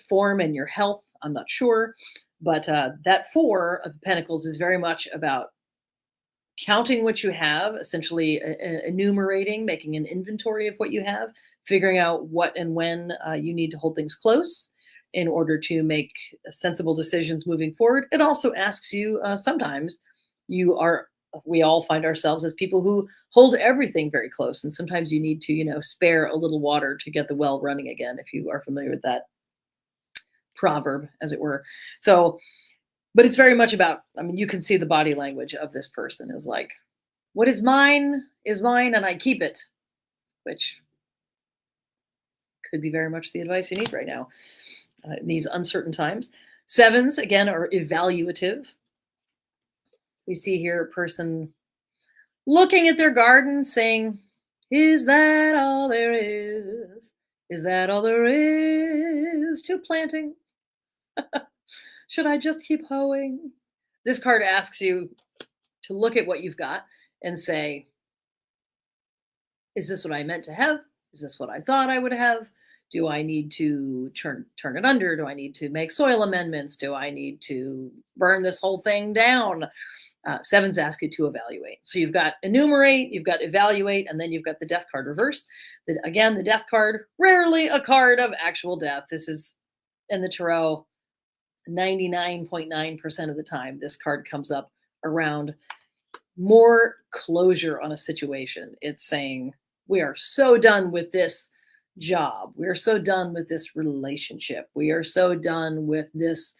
form and your health. I'm not sure, but that 4 of Pentacles is very much about counting what you have, essentially enumerating, making an inventory of what you have, figuring out what and when you need to hold things close in order to make sensible decisions moving forward. It also asks you, sometimes we all find ourselves as people who hold everything very close. And sometimes you need to, spare a little water to get the well running again, if you are familiar with that proverb, as it were. So, but it's very much about, you can see the body language of this person is like, what is mine and I keep it, which could be very much the advice you need right now in these uncertain times. 7s, again, are evaluative. We see here a person looking at their garden saying, is that all there is? Is that all there is to planting? Should I just keep hoeing? This card asks you to look at what you've got and say, is this what I meant to have? Is this what I thought I would have? Do I need to turn it under? Do I need to make soil amendments? Do I need to burn this whole thing down? 7s ask you to evaluate. So you've got enumerate, you've got evaluate, and then you've got the Death card reversed. Again, the Death card, rarely a card of actual death. This is in the tarot 99.9% of the time. This card comes up around more closure on a situation. It's saying, we are so done with this job. We are so done with this relationship. We are so done with this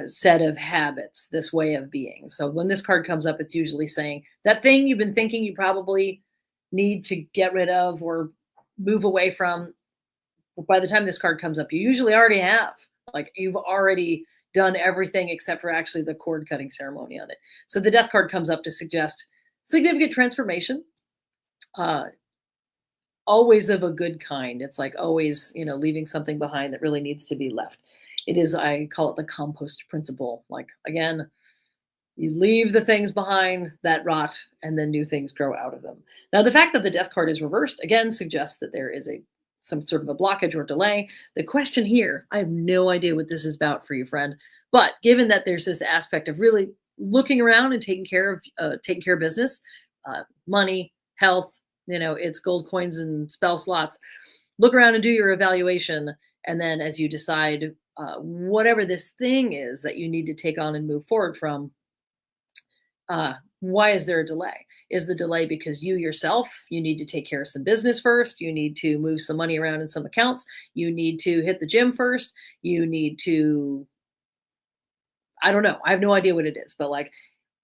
set of habits, this way of being. So when this card comes up, it's usually saying that thing you've been thinking you probably need to get rid of or move away from. By the time this card comes up, you usually already have. Like, you've already done everything except for actually the cord cutting ceremony on it. So the Death card comes up to suggest significant transformation, always of a good kind. It's like always, leaving something behind that really needs to be left. It is, I call it the compost principle. Like, again, you leave the things behind that rot and then new things grow out of them. Now, the fact that the Death card is reversed, again, suggests that there is some sort of a blockage or delay. The question here, I have no idea what this is about for you, friend. But given that there's this aspect of really looking around and taking care of business, money, health, it's gold coins and spell slots. Look around and do your evaluation. And then as you decide whatever this thing is that you need to take on and move forward from, why is there a delay? Is the delay because you yourself, you need to take care of some business first? You need to move some money around in some accounts? You need to hit the gym first? You need to, I don't know. I have no idea what it is, but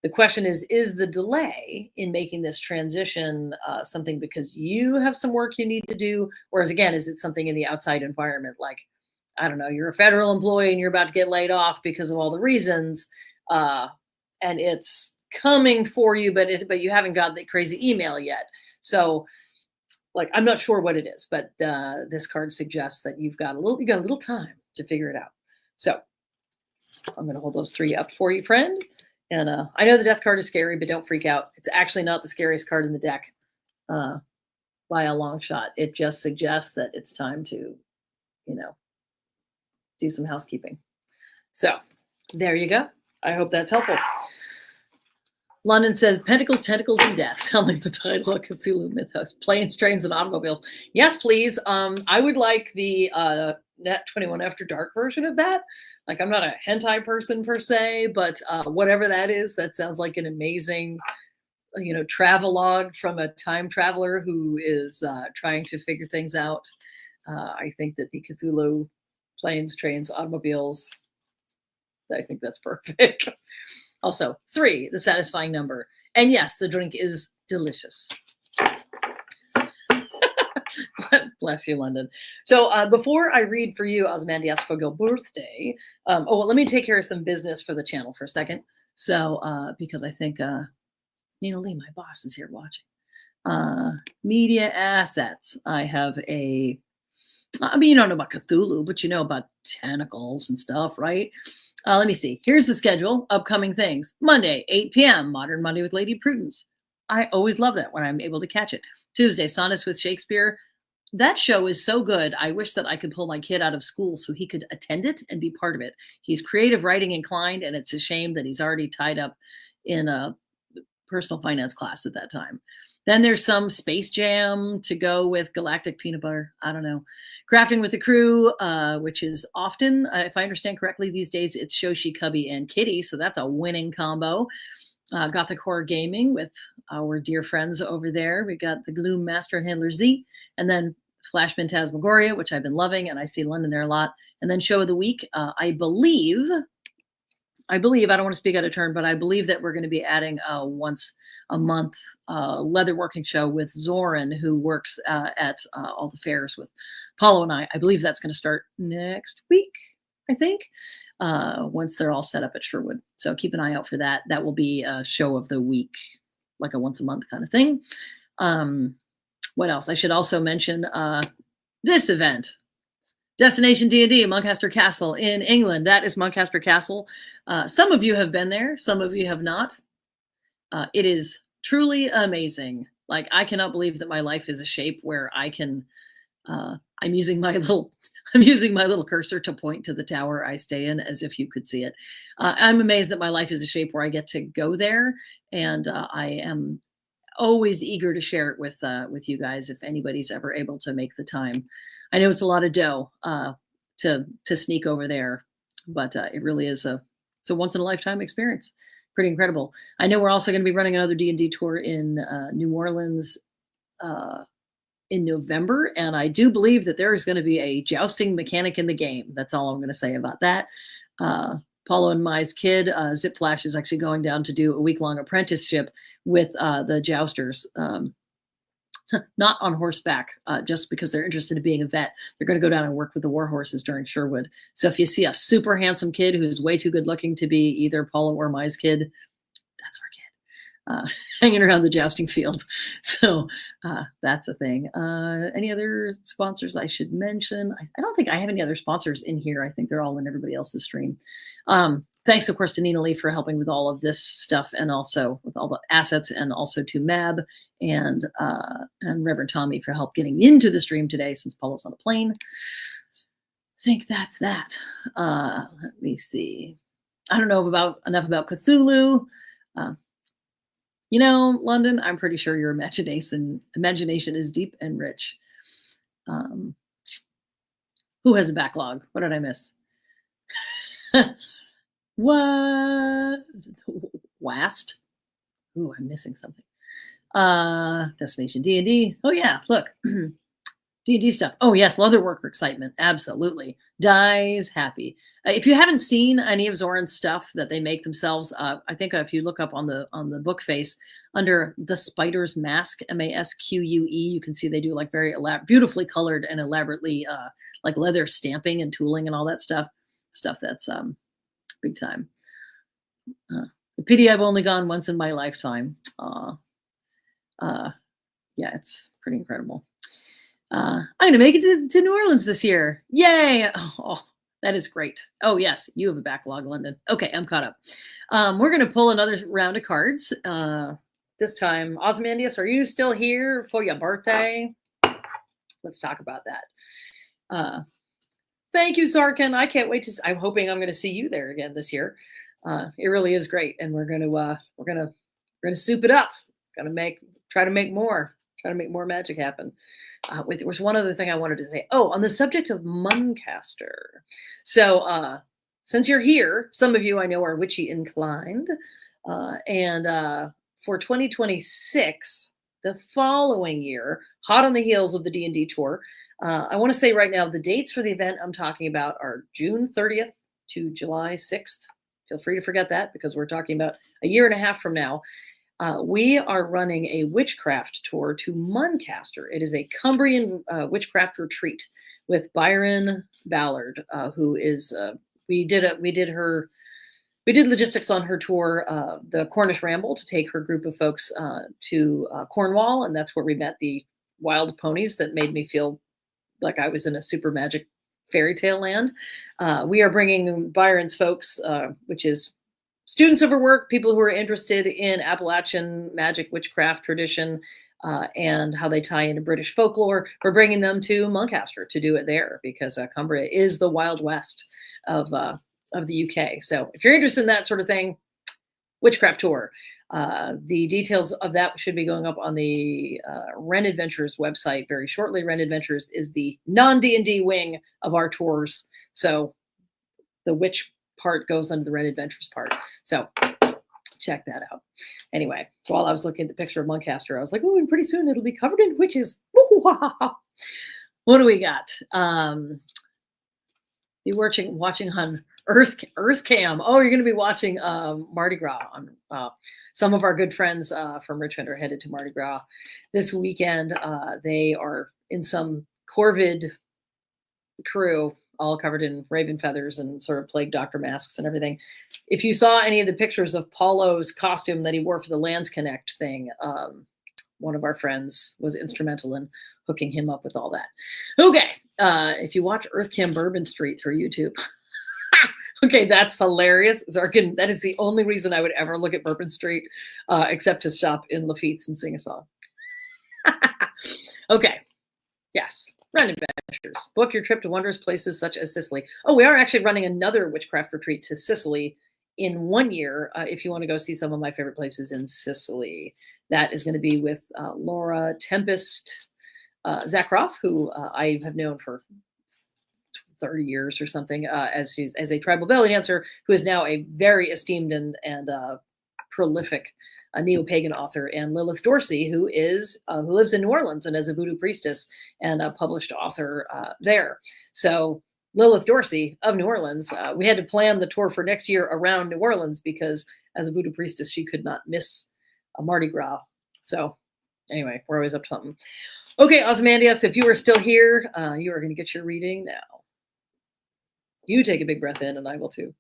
the question is the delay in making this transition something because you have some work you need to do? Whereas again, is it something in the outside environment? Like, I don't know, you're a federal employee and you're about to get laid off because of all the reasons, and it's coming for you, but you haven't got the crazy email yet. So I'm not sure what it is, but this card suggests that you got a little time to figure it out. So I'm going to hold those 3 up for you, friend. And I know the Death card is scary, but don't freak out. It's actually not the scariest card in the deck by a long shot. It just suggests that it's time to, do some housekeeping. So there you go. I hope that's helpful. London says, Pentacles, Tentacles, and Death. Sound like the title of Cthulhu Mythos. Planes, Trains, and Automobiles. Yes, please. I would like the Net 21 After Dark version of that. Like, I'm not a hentai person per se, but whatever that is, that sounds like an amazing, travelogue from a time traveler who is trying to figure things out. I think that the Cthulhu planes, trains, automobiles, I think that's perfect. Also, 3, the satisfying number. And yes, the drink is delicious. Bless you, London. So before I read for you Ozymandias for your birthday, let me take care of some business for the channel for a second. So because I think Nina Lee, my boss, is here watching. Media assets. I have you don't know about Cthulhu, but you know about tentacles and stuff, right? Let me see. Here's the schedule. Upcoming things. Monday, 8 p.m., Modern Monday with Lady Prudence. I always love that when I'm able to catch it. Tuesday, Sonnets with Shakespeare. That show is so good. I wish that I could pull my kid out of school so he could attend it and be part of it. He's creative writing inclined, and it's a shame that he's already tied up in a personal finance class at that time. Then there's some Space Jam to go with Galactic Peanut Butter. I don't know. Crafting with the Crew, which is often, if I understand correctly, these days it's Shoshi, Cubby, and Kitty. So that's a winning combo. Gothic Horror Gaming with our dear friends over there. We got the Gloom Master and Handler Z, and then Flash Phantasmagoria, which I've been loving, and I see London there a lot. And then Show of the Week, I believe, I don't want to speak out of turn, but I believe that we're going to be adding once a month leatherworking show with Zoran, who works at all the fairs with Paulo and I. I believe that's going to start next week, I think, once they're all set up at Sherwood. So keep an eye out for that. That will be a show of the week, like a once a month kind of thing. What else? I should also mention this event. Destination D&D, Muncaster Castle in England. That is Muncaster Castle. Some of you have been there. Some of you have not. It is truly amazing. Like, I cannot believe that my life is a shape where I can, I'm using my little cursor to point to the tower I stay in as if you could see it. I'm amazed that my life is a shape where I get to go there. And I am always eager to share it with you guys if anybody's ever able to make the time. I know it's a lot of dough to sneak over there, but it really is it's a once in a lifetime experience. Pretty incredible. I know we're also going to be running another D&D tour in New Orleans in November, and I do believe that there is going to be a jousting mechanic in the game. That's all I'm going to say about that. Paulo and Mai's kid, Zip Flash, is actually going down to do a week-long apprenticeship with the jousters. Not on horseback, just because they're interested in being a vet. They're going to go down and work with the war horses during Sherwood. So if you see a super handsome kid who's way too good looking to be either Paulo or Mai's kid, that's our kid, hanging around the jousting field. So that's a thing. Any other sponsors I should mention? I don't think I have any other sponsors in here. I think they're all in everybody else's stream. Thanks, of course, to Nina Lee for helping with all of this stuff, and also with all the assets, and also to Mab and Reverend Tommy for help getting into the stream today since Paulo's on a plane. I think that's that. Let me see. I don't know enough about Cthulhu. London, I'm pretty sure your imagination is deep and rich. Who has a backlog? What did I miss? What? Wast? Ooh, I'm missing something. Destination D&D. Oh yeah, look. D&D stuff. Oh yes, leatherworker excitement. Absolutely. Dies happy. If you haven't seen any of Zoran's stuff that they make themselves, I think if you look up on the book face under the Spider's Mask, Masque, you can see they do like very beautifully colored and elaborately like leather stamping and tooling and all that stuff. Stuff that's big time. The pity I've only gone once in my lifetime. Yeah, it's pretty incredible. I'm gonna make it to New Orleans this year. Yay! Oh, that is great. Oh yes, you have a backlog, London. Okay, I'm caught up. We're gonna pull another round of cards. This time, Ozymandias, are you still here for your birthday? Let's talk about that. Thank you, Sarkin. I can't wait I'm hoping I'm going to see you there again this year. It really is great, and we're gonna soup it up. Try to make more magic happen. There was one other thing I wanted to say. Oh, on the subject of Muncaster. So, since you're here, some of you I know are witchy inclined, and for 2026, the following year, hot on the heels of the D&D tour, I want to say right now the dates for the event I'm talking about are June 30th to July 6th. Feel free to forget that because we're talking about a year and a half from now. We are running a witchcraft tour to Muncaster. It is a Cumbrian witchcraft retreat with Byron Ballard, who is we did logistics on her tour, the Cornish Ramble, to take her group of folks to Cornwall, and that's where we met the wild ponies that made me feel like I was in a super magic fairy tale land. We are bringing Byron's folks, which is students of her work, people who are interested in Appalachian magic, witchcraft tradition, and how they tie into British folklore. We're bringing them to Muncaster to do it there because Cumbria is the Wild West of the UK. So if you're interested in that sort of thing, witchcraft tour. The details of that should be going up on the Ren Adventures website very shortly. Ren Adventures is the non-D&D wing of our tours. So the witch part goes under the Ren Adventures part. So check that out. Anyway, so while I was looking at the picture of Muncaster, I was like, oh, and pretty soon it'll be covered in witches. What do we got? Be watching on Earth Cam. Oh, you're going to be watching Mardi Gras. Some of our good friends from Richmond are headed to Mardi Gras this weekend. They are in some Corvid crew, all covered in raven feathers and sort of plague doctor masks and everything. If you saw any of the pictures of Paulo's costume that he wore for the Lands Connect thing, one of our friends was instrumental in hooking him up with all that. Okay, if you watch Earth Cam Bourbon Street through YouTube, okay, that's hilarious. Zarkin, that is the only reason I would ever look at Bourbon Street, except to stop in Lafitte's and sing a song. Okay, yes. Ren Adventures. Book your trip to wondrous places such as Sicily. Oh, we are actually running another witchcraft retreat to Sicily in 1 year. If you want to go see some of my favorite places in Sicily, that is going to be with Laura Tempest Zakroff, who I have known for 30 years or something as a tribal belly dancer, who is now a very esteemed and prolific neo-pagan author, and Lilith Dorsey, who lives in New Orleans and is a voodoo priestess and a published author there. So Lilith Dorsey of New Orleans, we had to plan the tour for next year around New Orleans because as a voodoo priestess, she could not miss a Mardi Gras. So anyway, we're always up to something. Okay, Ozymandias, if you are still here, you are going to get your reading now. You take a big breath in, and I will too.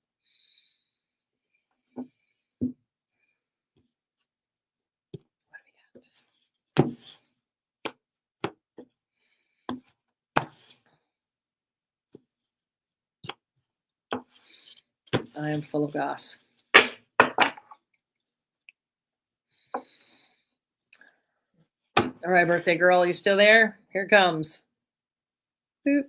I am full of gas. All right, birthday girl, you still there? Here it comes. Boop.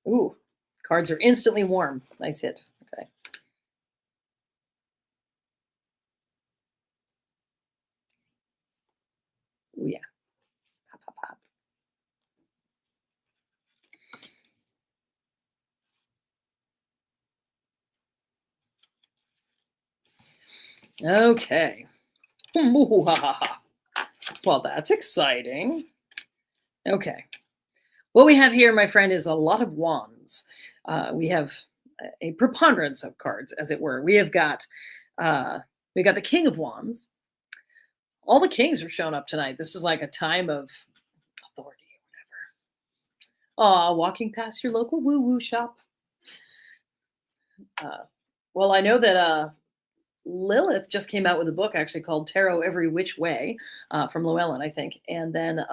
Ooh, cards are instantly warm. Nice hit. Okay. Ooh, yeah. Pop, pop, pop. Okay. Well, that's exciting. Okay. What we have here, my friend, is a lot of wands. We have a preponderance of cards, as it were. We got the King of Wands. All the kings are showing up tonight. This is like a time of authority or whatever. Walking past your local woo-woo shop. Well, I know that Lilith just came out with a book actually called Tarot Every Which Way from Llewellyn, I think. And then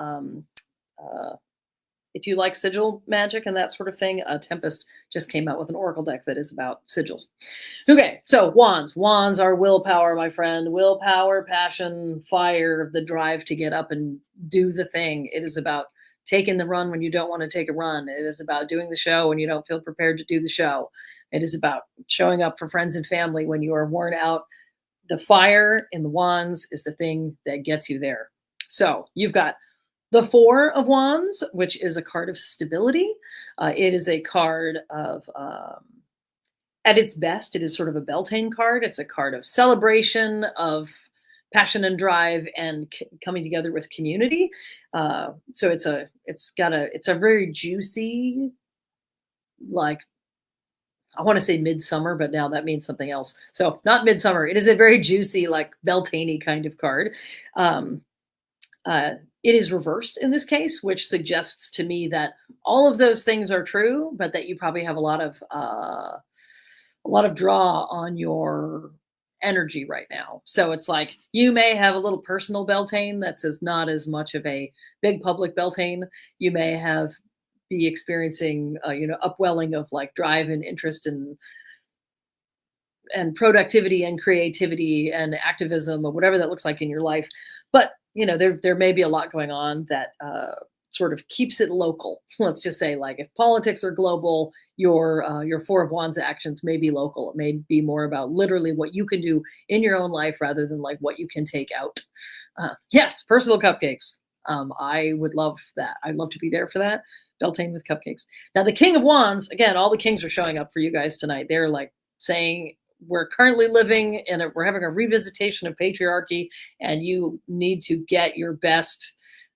if you like sigil magic and that sort of thing, Tempest just came out with an oracle deck that is about sigils. Okay, so wands. Wands are willpower, my friend. Willpower, passion, fire, the drive to get up and do the thing. It is about taking the run when you don't want to take a run. It is about doing the show when you don't feel prepared to do the show. It is about showing up for friends and family when you are worn out. The fire in the wands is the thing that gets you there. So you've got the Four of Wands, which is a card of stability. It is a card of, at its best, it is sort of a Beltane card. It's a card of celebration, of passion and drive, and coming together with community. So it's a very juicy, like, I want to say midsummer, but now that means something else. So not midsummer. It is a very juicy, like Beltane kind of card. Um, it is reversed in this case, which suggests to me that all of those things are true, but that you probably have a lot of draw on your energy right now. So it's like you may have a little personal Beltane that's not as much of a big public Beltane. You may have be experiencing upwelling of like drive and interest and productivity and creativity and activism or whatever that looks like in your life. But there may be a lot going on that sort of keeps it local. Let's just say, like, if politics are global, your Four of Wands actions may be local. It may be more about literally what you can do in your own life rather than like what you can take out. Yes, personal cupcakes. I would love that. I'd love to be there for that. Beltane with cupcakes. Now, the King of Wands, again, all the kings are showing up for you guys tonight. They're like saying, we're currently living in we're having a revisitation of patriarchy, and you need to get your best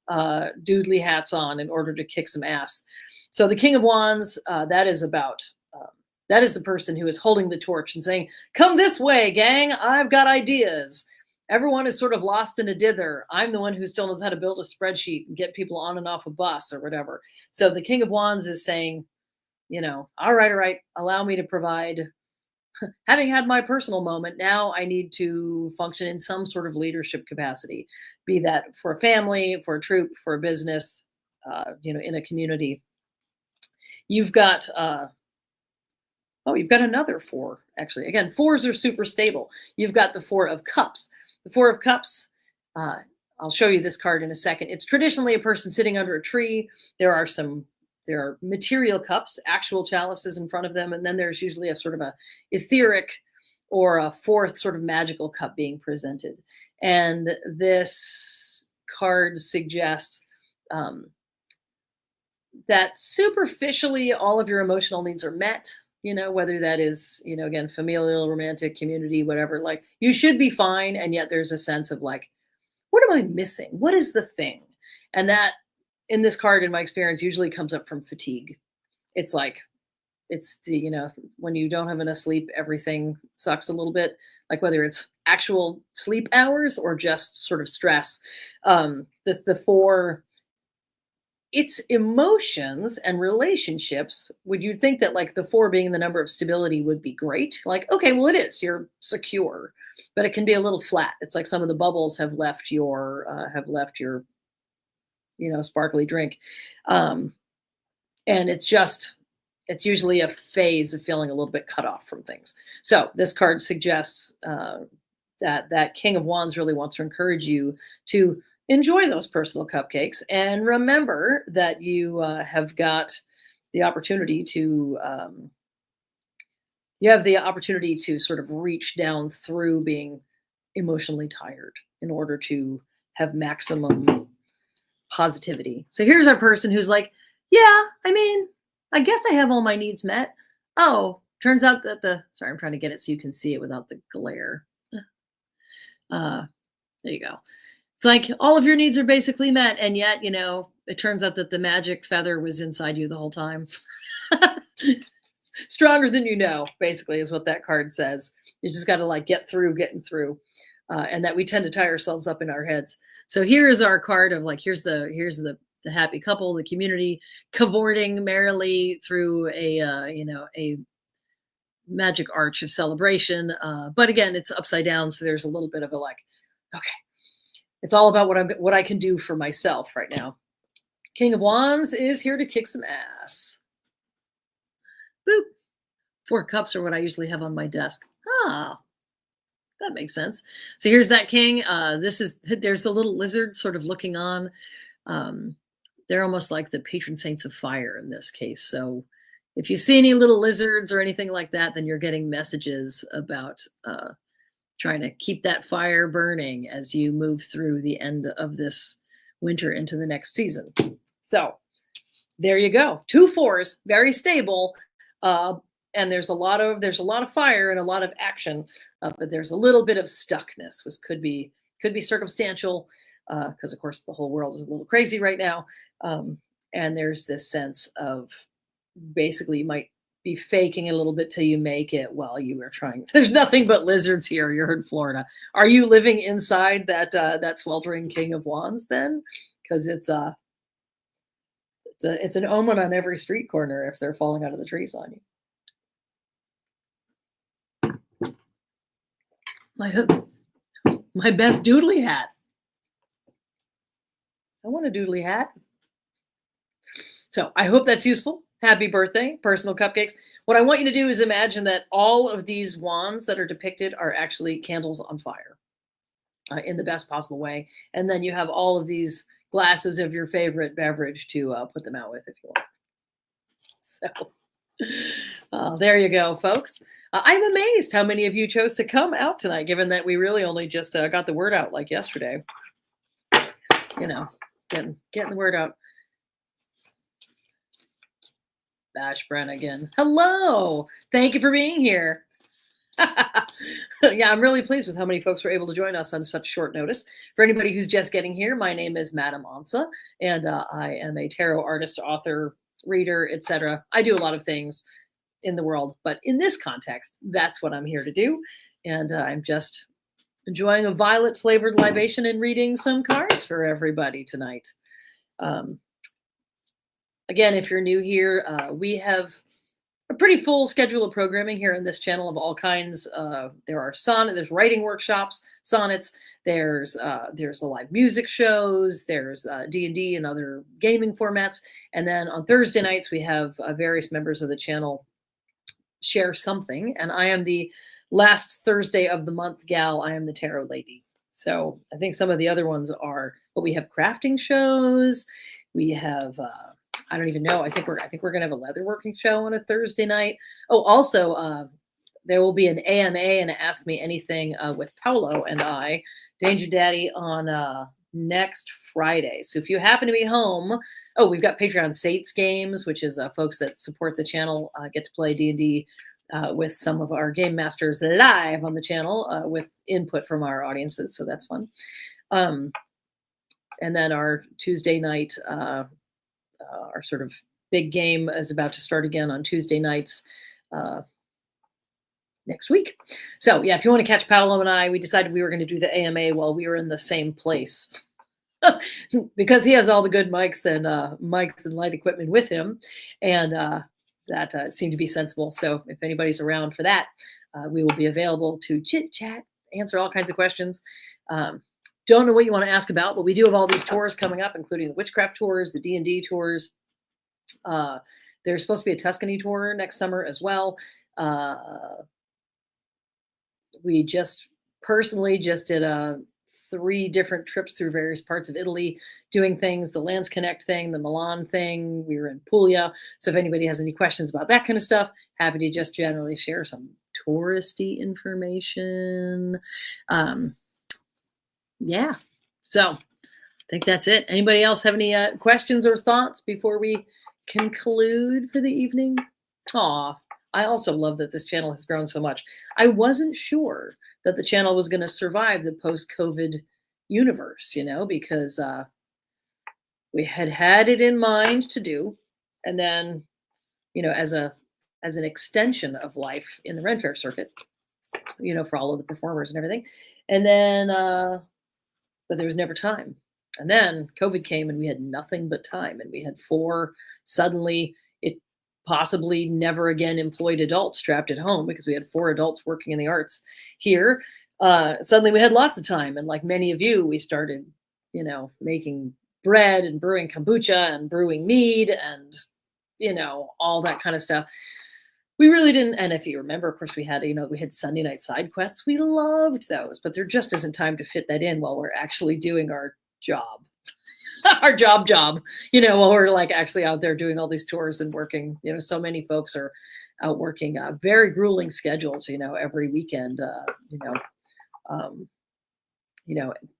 doodly hats on in order to kick some ass. So the King of Wands, that is the person who is holding the torch and saying, come this way, gang, I've got ideas. Everyone is sort of lost in a dither. I'm the one who still knows how to build a spreadsheet and get people on and off a bus or whatever. So the King of Wands is saying, all right, allow me to provide. Having had my personal moment, now I need to function in some sort of leadership capacity, be that for a family, for a troop, for a business, in a community. You've got another four, actually. Again, fours are super stable. You've got the Four of Cups. The Four of Cups, I'll show you this card in a second. It's traditionally a person sitting under a tree. There are material cups, actual chalices in front of them, and then there's usually a sort of a etheric or a fourth sort of magical cup being presented. And this card suggests that superficially all of your emotional needs are met, whether that is, again, familial, romantic, community, whatever. Like, you should be fine, and yet there's a sense of like, what am I missing? What is the thing? And that, in this card, in my experience, usually comes up from fatigue. It's like, it's the, when you don't have enough sleep, everything sucks a little bit, like whether it's actual sleep hours or just sort of stress. The four, it's emotions and relationships. Would you think that like the four being the number of stability would be great? Like, okay, well, it is, you're secure, but it can be a little flat. It's like some of the bubbles have left your sparkly drink. And it's usually a phase of feeling a little bit cut off from things. So this card suggests that King of Wands really wants to encourage you to enjoy those personal cupcakes and remember that you have got the opportunity to sort of reach down through being emotionally tired in order to have maximum positivity. So here's our person who's like, yeah, I mean, I guess I have all my needs met. Oh, turns out that sorry, I'm trying to get it so you can see it without the glare. There you go. It's like all of your needs are basically met, and yet, it turns out that the magic feather was inside you the whole time. Stronger than you know, basically, is what that card says. You just got to like getting through. And that we tend to tie ourselves up in our heads. So here is our card of like, here's the happy couple, the community cavorting merrily through a magic arch of celebration. But again, it's upside down. So there's a little bit of a like, okay, it's all about what I can do for myself right now. King of Wands is here to kick some ass. Boop. Four cups are what I usually have on my desk. That makes sense. So here's that king. There's the little lizard sort of looking on. They're almost like the patron saints of fire in this case. So, if you see any little lizards or anything like that, then you're getting messages about trying to keep that fire burning as you move through the end of this winter into the next season. So there you go. 2 4s, very stable. Uh, and there's a lot of fire and a lot of action, but there's a little bit of stuckness, which could be circumstantial, because of course the whole world is a little crazy right now. And there's this sense of basically you might be faking it a little bit till you make it while you are trying. There's nothing but lizards here. You're in Florida. Are you living inside that sweltering king of wands then? Because it's an omen on every street corner if they're falling out of the trees on you. My best doodly hat. I want a doodly hat. So I hope that's useful. Happy birthday, personal cupcakes. What I want you to do is imagine that all of these wands that are depicted are actually candles on fire in the best possible way. And then you have all of these glasses of your favorite beverage to put them out with if you want. So there you go, folks. I'm amazed how many of you chose to come out tonight, given that we really only just got the word out like yesterday. You know, getting the word out. Bash Brannigan. Hello. Thank you for being here. Yeah, I'm really pleased with how many folks were able to join us on such short notice. For anybody who's just getting here, my name is Madame Ansa, and I am a tarot artist, author, reader, etc. I do a lot of things in the world, but in this context, that's what I'm here to do. And I'm just enjoying a violet flavored libation and reading some cards for everybody tonight. Again, if you're new here, we have a pretty full schedule of programming here in this channel of all kinds. There's writing workshops, sonnets, there's the live music shows, there's D&D and other gaming formats. And then on Thursday nights, we have various members of the channel share something. And I am the last Thursday of the month gal. I am the tarot lady. So I think some of the other ones are, but we have crafting shows. We have, I don't even know. I think we're going to have a leatherworking show on a Thursday night. Oh, also, there will be an AMA and an Ask Me Anything with Paolo and I, Danger Daddy, on next Friday. So if you happen to be home, we've got Patreon Saints games, which is folks that support the channel get to play D&D with some of our game masters live on the channel with input from our audiences. So that's fun. And then our Tuesday night, our sort of big game is about to start again on Tuesday nights next week. So yeah, if you want to catch Paolo and I, we decided we were going to do the AMA while we were in the same place because he has all the good mics and light equipment with him. And that seemed to be sensible. So if anybody's around for that, we will be available to chit chat, answer all kinds of questions. Don't know what you want to ask about, but we do have all these tours coming up, including the witchcraft tours, the D&D tours. There's supposed to be a Tuscany tour next summer as well. We just personally did 3 different trips through various parts of Italy, doing things, the Lands Connect thing, the Milan thing. We were in Puglia. So if anybody has any questions about that kind of stuff, happy to just generally share some touristy information. Yeah, so I think that's it. Anybody else have any questions or thoughts before we conclude for the evening? Aw, I also love that this channel has grown so much. I wasn't sure that the channel was going to survive the post-COVID universe, because we had it in mind to do. And then, as an extension of life in the Ren Fair circuit, for all of the performers and everything. And then, but there was never time. And then COVID came and we had nothing but time. And we had 4 suddenly possibly never again employed adults trapped at home because we had 4 adults working in the arts here. Suddenly we had lots of time. And like many of you, we started, making bread and brewing kombucha and brewing mead and, all that kind of stuff. We really didn't. And if you remember, of course, we had Sunday night side quests. We loved those, but there just isn't time to fit that in while we're actually doing our job. our job, while we're like actually out there doing all these tours and working. So many folks are out working very grueling schedules, every weekend. Um,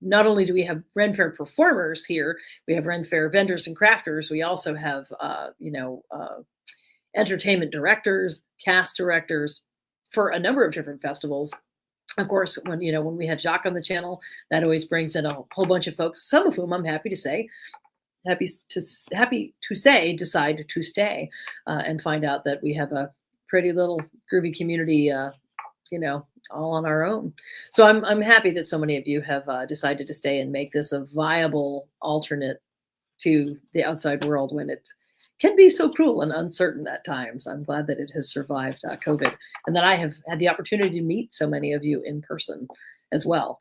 not only do we have Ren Fair performers here, we have Ren Fair vendors and crafters. We also have, entertainment directors, cast directors for a number of different festivals. Of course, when we have Jacques on the channel, that always brings in a whole bunch of folks, some of whom I'm happy to say decide to stay and find out that we have a pretty little groovy community, all on our own. So I'm happy that so many of you have decided to stay and make this a viable alternate to the outside world when it can be so cruel and uncertain at times. I'm glad that it has survived COVID, and that I have had the opportunity to meet so many of you in person as well.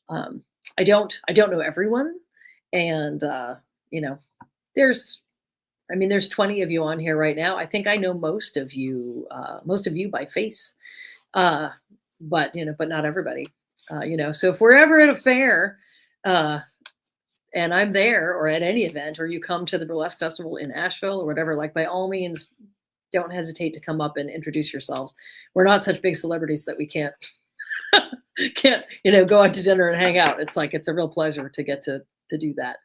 I don't know everyone, and there's 20 of you on here right now. I think I know most of you by face, but not everybody. So if we're ever at a fair, and I'm there, or at any event, or you come to the Burlesque Festival in Asheville or whatever, like, by all means, don't hesitate to come up and introduce yourselves. We're not such big celebrities that we can't go out to dinner and hang out. It's a real pleasure to get to do that.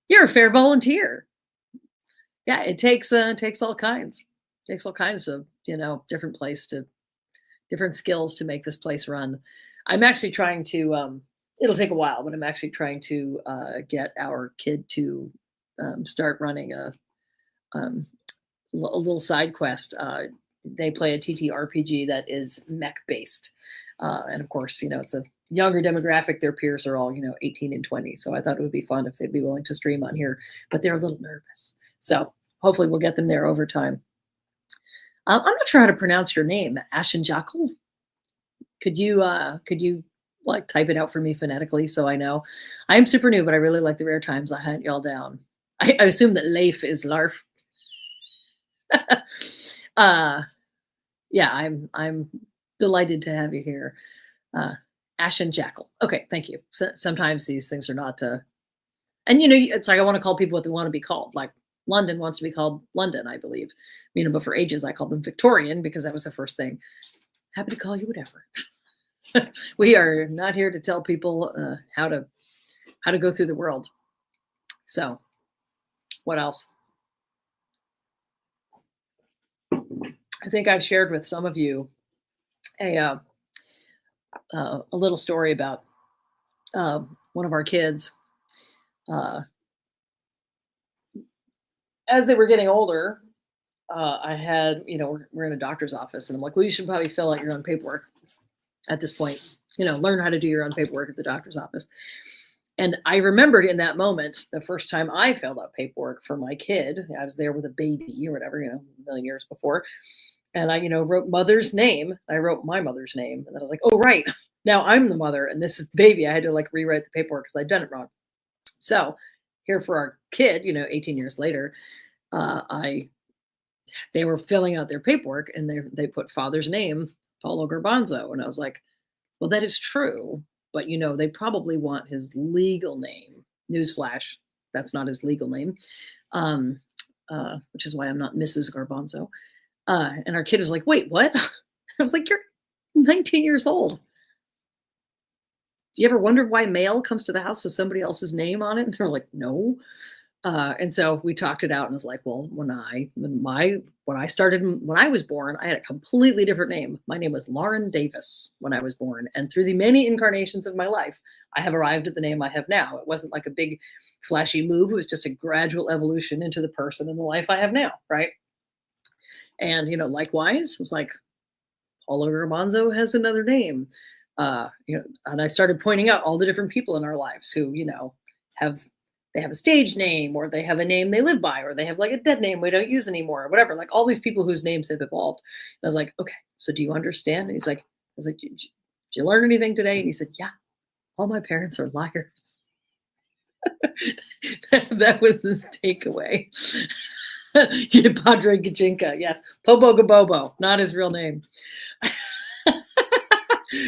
You're a fair volunteer. Yeah, it takes all kinds. It takes all kinds of different skills to make this place run. I'm actually trying to. It'll take a while, but I'm actually trying to get our kid to start running a little side quest. They play a TTRPG that is mech based. And of course, it's a younger demographic. Their peers are all, 18 and 20. So I thought it would be fun if they'd be willing to stream on here, but they're a little nervous. So hopefully we'll get them there over time. I'm not sure how to pronounce your name, Ashen Jackal. Could you like type it out for me phonetically so I know? I'm super new, but I really like the rare times I hunt y'all down. I assume that Leif is Larf. Yeah, I'm delighted to have you here. Ashen Jackal. Okay, thank you. So, sometimes these things are not and it's like I want to call people what they want to be called. Like London wants to be called London, I believe. But for ages I called them Victorian because that was the first thing. Happy to call you whatever. We are not here to tell people how to go through the world. So, what else? I think I've shared with some of you a little story about one of our kids. As they were getting older, I had, we're in a doctor's office, and I'm like, well, you should probably fill out your own paperwork at this point, learn how to do your own paperwork at the doctor's office. And I remembered in that moment, the first time I filled out paperwork for my kid. I was there with a baby or whatever, a million years before. And I, wrote mother's name. I wrote my mother's name. And then I was like, oh, right. Now I'm the mother and this is the baby. I had to rewrite the paperwork because I'd done it wrong. So here for our kid, 18 years later, they were filling out their paperwork and they put father's name, Paulo Garbanzo. And I was like, well, that is true. But, they probably want his legal name. Newsflash, that's not his legal name, which is why I'm not Mrs. Garbanzo. And our kid was like, wait, what? I was like, you're 19 years old. Do you ever wonder why mail comes to the house with somebody else's name on it? And they're like, no. And so we talked it out and was like, well, when I was born, I had a completely different name. My name was Lauren Davis when I was born. And through the many incarnations of my life, I have arrived at the name I have now. It wasn't like a big flashy move. It was just a gradual evolution into the person and the life I have now. Right. And, likewise, it was like, Paulo Garbanzo has another name. And I started pointing out all the different people in our lives who, they have a stage name, or they have a name they live by, or they have a dead name we don't use anymore, or whatever, all these people whose names have evolved. And I was like, okay, so do you understand? And I was like, did you learn anything today? And he said, yeah, all my parents are liars. That was his takeaway. Padre Gajinka, yes. Popo Gabobo, not his real name.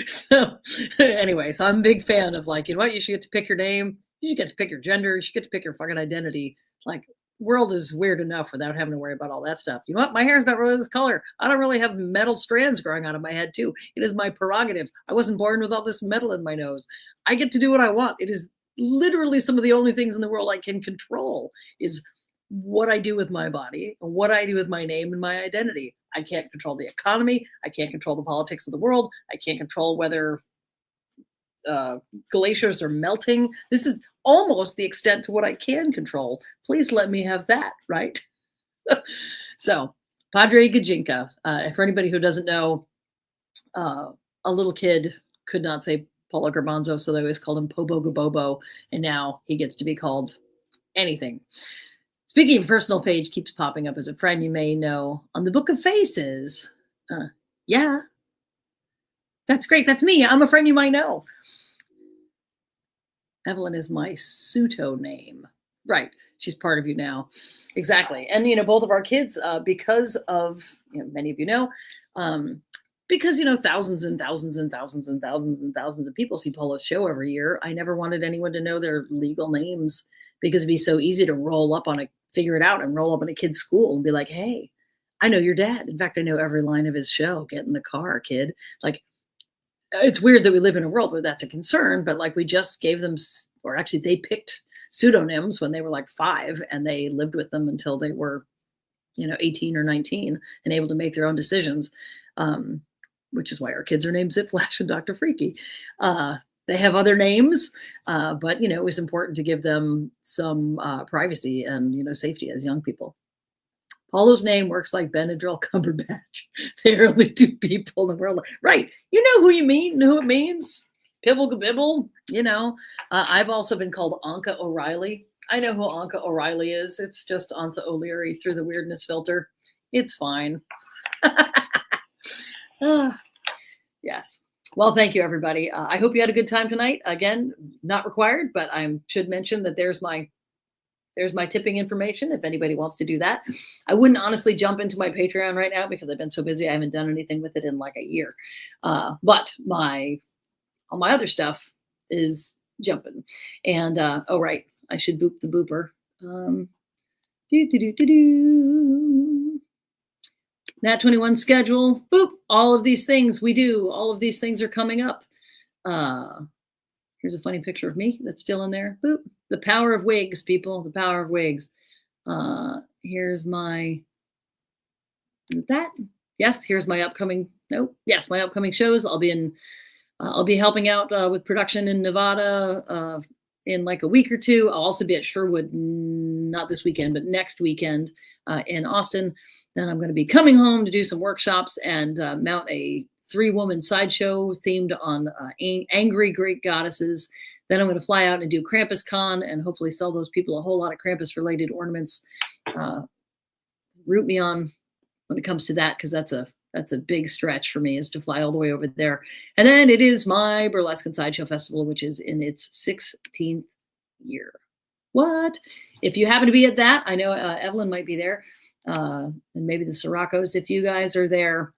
So anyway, so I'm a big fan of you know what, you should get to pick your name. You get to pick your gender. You get to pick your fucking identity. Like, world is weird enough without having to worry about all that stuff. You know what? My hair's not really this color. I don't really have metal strands growing out of my head, too. It is my prerogative. I wasn't born with all this metal in my nose. I get to do what I want. It is literally some of the only things in the world I can control is what I do with my body, what I do with my name and my identity. I can't control the economy. I can't control the politics of the world. I can't control whether glaciers are melting. This is almost the extent to what I can control. Please let me have that, right? So, Padre Gajinka, for anybody who doesn't know, a little kid could not say Paulo Garbanzo, so they always called him Pobo Gabobo, and now he gets to be called anything. Speaking of personal page keeps popping up as a friend you may know on the Book of Faces. Yeah, that's great. That's me. I'm a friend you might know. Evelyn is my pseudo name. Right. She's part of you now. Exactly. And, both of our kids, because of, many of you know, because, thousands and thousands and thousands and thousands and thousands of people see Polo's show every year. I never wanted anyone to know their legal names because it'd be so easy to figure it out and roll up in a kid's school and be like, hey, I know your dad. In fact, I know every line of his show. Get in the car, kid. Like, it's weird that we live in a world where that's a concern, but like we just gave them, or actually they picked pseudonyms when they were like 5 and they lived with them until they were, 18 or 19 and able to make their own decisions, which is why our kids are named Zip Flash and Dr. Freaky. They have other names, but, it was important to give them some privacy and, safety as young people. Paulo's name works like Benadryl Cumberbatch. There are only 2 people in the world. Right. You know who you mean, who it means. Pibble Gabibble, I've also been called Anka O'Reilly. I know who Anka O'Reilly is. It's just Ansa O'Leary through the weirdness filter. It's fine. Yes. Well, thank you, everybody. I hope you had a good time tonight. Again, not required, but I should mention that there's my tipping information if anybody wants to do that. I wouldn't honestly jump into my Patreon right now because I've been so busy. I haven't done anything with it in like a year. But all my other stuff is jumping. And, right, I should boop the booper. Nat 21 schedule, boop, all of these things we do. All of these things are coming up. Here's a funny picture of me that's still in there. Boop. The power of wigs, people. The power of wigs. Here's my. Is that? Yes. Here's my upcoming. Nope. Yes, my upcoming shows. I'll be helping out with production in Nevada in like a week or 2. I'll also be at Sherwood, not this weekend, but next weekend in Austin. Then I'm going to be coming home to do some workshops and mount a 3-woman sideshow themed on angry Greek goddesses. Then I'm going to fly out and do Krampus Con and hopefully sell those people a whole lot of Krampus related ornaments. Root me on when it comes to that, because that's a big stretch for me, is to fly all the way over there. And then it is my Burlesque and Sideshow Festival, which is in its 16th year. What? If you happen to be at that, I know Evelyn might be there, and maybe the Sirocco's. If you guys are there,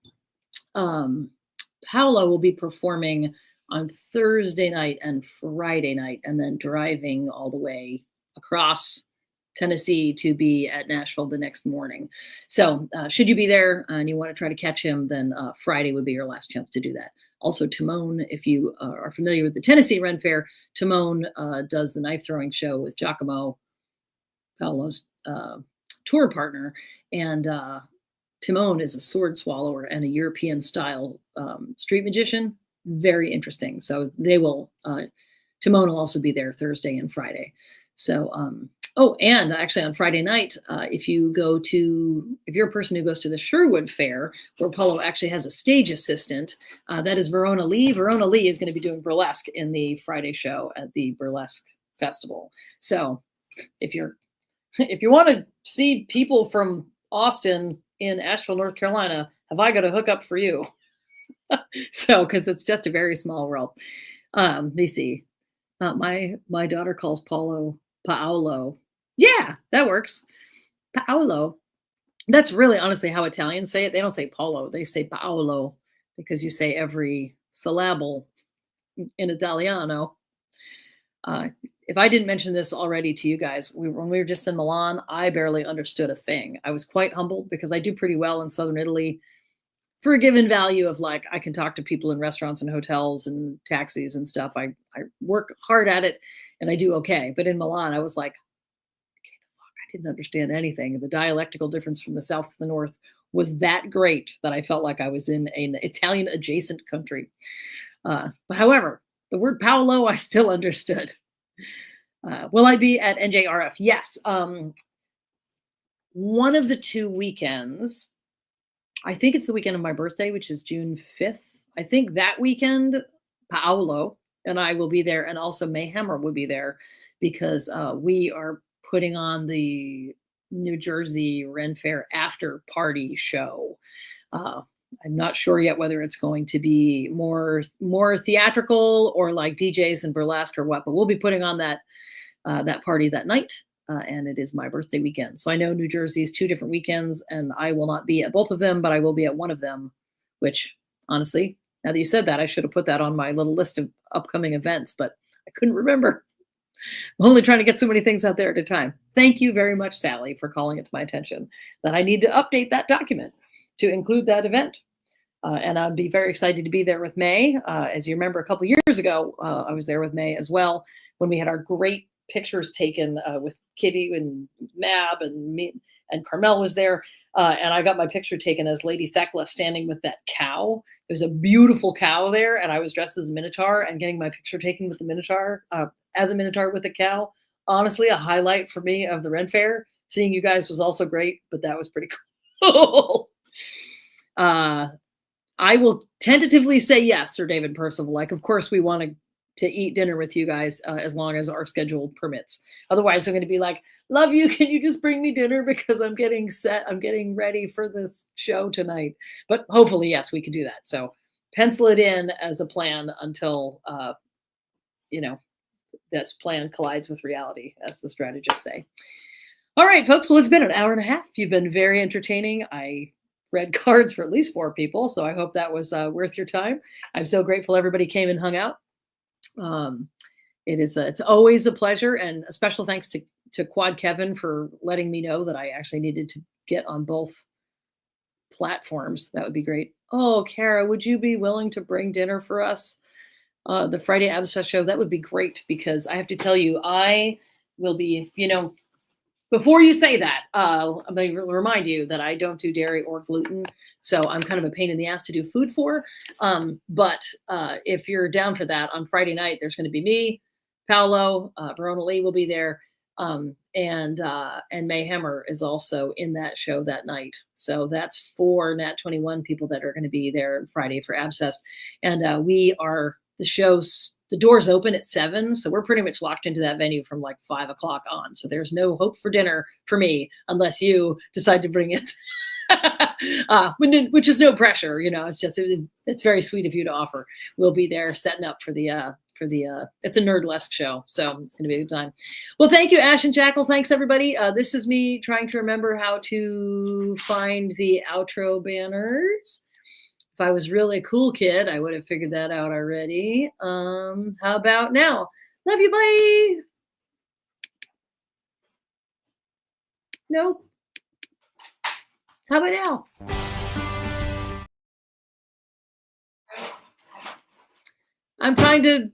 Paolo will be performing on Thursday night and Friday night, and then driving all the way across Tennessee to be at Nashville the next morning. So should you be there and you want to try to catch him, then Friday would be your last chance to do that. Also, Timon, if you are familiar with the Tennessee Ren Fair, Timon does the knife throwing show with Giacomo, Paolo's tour partner. And Timon is a sword swallower and a European style street magician. Very interesting. So they will, Timon will also be there Thursday and Friday. So, and actually on Friday night, if you're a person who goes to the Sherwood Fair, where Paulo actually has a stage assistant, that is Verona Lee. Verona Lee is going to be doing burlesque in the Friday show at the Burlesque Festival. So if you want to see people from Austin in Asheville, North Carolina, have I got a hookup for you? So, because it's just a very small world. Let me see. My daughter calls Paulo Paolo. Yeah, that works. Paolo. That's really honestly how Italians say it. They don't say Paulo, they say Paolo, because you say every syllable in Italiano. if I didn't mention this already to you guys, when we were just in Milan, I barely understood a thing. I was quite humbled because I do pretty well in southern Italy for a given value of like I can talk to people in restaurants and hotels and taxis and stuff. I work hard at it and I do okay. But in Milan, I was like, I didn't understand anything. The dialectical difference from the south to the north was that great that I felt like I was in an Italian adjacent country. But however, the word Paolo I still understood. Will I be at NJRF? Yes. One of the 2 weekends, I think it's the weekend of my birthday, which is June 5th. I think that weekend, Paolo and I will be there, and also May Hammer will be there because we are putting on the New Jersey Ren Fair after party show. I'm not sure yet whether it's going to be more theatrical or like DJs and burlesque or what, but we'll be putting on that party that night. And it is my birthday weekend. So I know New Jersey is 2 different weekends, and I will not be at both of them, but I will be at one of them, which honestly, now that you said that, I should have put that on my little list of upcoming events, but I couldn't remember. I'm only trying to get so many things out there at a time. Thank you very much, Sally, for calling it to my attention that I need to update that document to include that event. And I'd be very excited to be there with May. As you remember, a couple years ago, I was there with May as well when we had our great pictures taken with Kitty and Mab and me, and Carmel was there. And I got my picture taken as Lady Thecla standing with that cow. There's a beautiful cow there, and I was dressed as a Minotaur and getting my picture taken with the Minotaur, as a Minotaur with a cow. Honestly, a highlight for me of the Ren Fair. Seeing you guys was also great, but that was pretty cool. I will tentatively say yes, Sir David Percival. Like, of course, we want to eat dinner with you guys as long as our schedule permits. Otherwise, I'm going to be like, love you. Can you just bring me dinner because I'm getting set. I'm getting ready for this show tonight. But hopefully, yes, we can do that. So pencil it in as a plan until, this plan collides with reality, as the strategists say. All right, folks. Well, it's been an hour and a half. You've been very entertaining. I read cards for at least 4 people, so I hope that was worth your time. I'm so grateful everybody came and hung out. It's always a pleasure, and a special thanks to Quad Kevin for letting me know that I actually needed to get on both platforms. That would be great. Oh, Kara, would you be willing to bring dinner for us? The Friday Abs Fest show, that would be great, because I have to tell you, I will be, before you say that, I'm going to remind you that I don't do dairy or gluten, so I'm kind of a pain in the ass to do food for. But if you're down for that, on Friday night, there's going to be me, Paolo, Verona Lee will be there, and May Hammer is also in that show that night. So that's 4 Nat 21 people that are going to be there Friday for Abs Fest. And the doors open at 7, so we're pretty much locked into that venue from like 5 o'clock on. So there's no hope for dinner for me unless you decide to bring it, which is no pressure. It's very sweet of you to offer. We'll be there setting up for the it's a Nerdlesque show, so it's going to be a good time. Well, thank you, Ash and Jackal. Thanks, everybody. This is me trying to remember how to find the outro banners. If I was really a cool kid, I would have figured that out already. How about now? Love you, bye. Nope. How about now? I'm trying to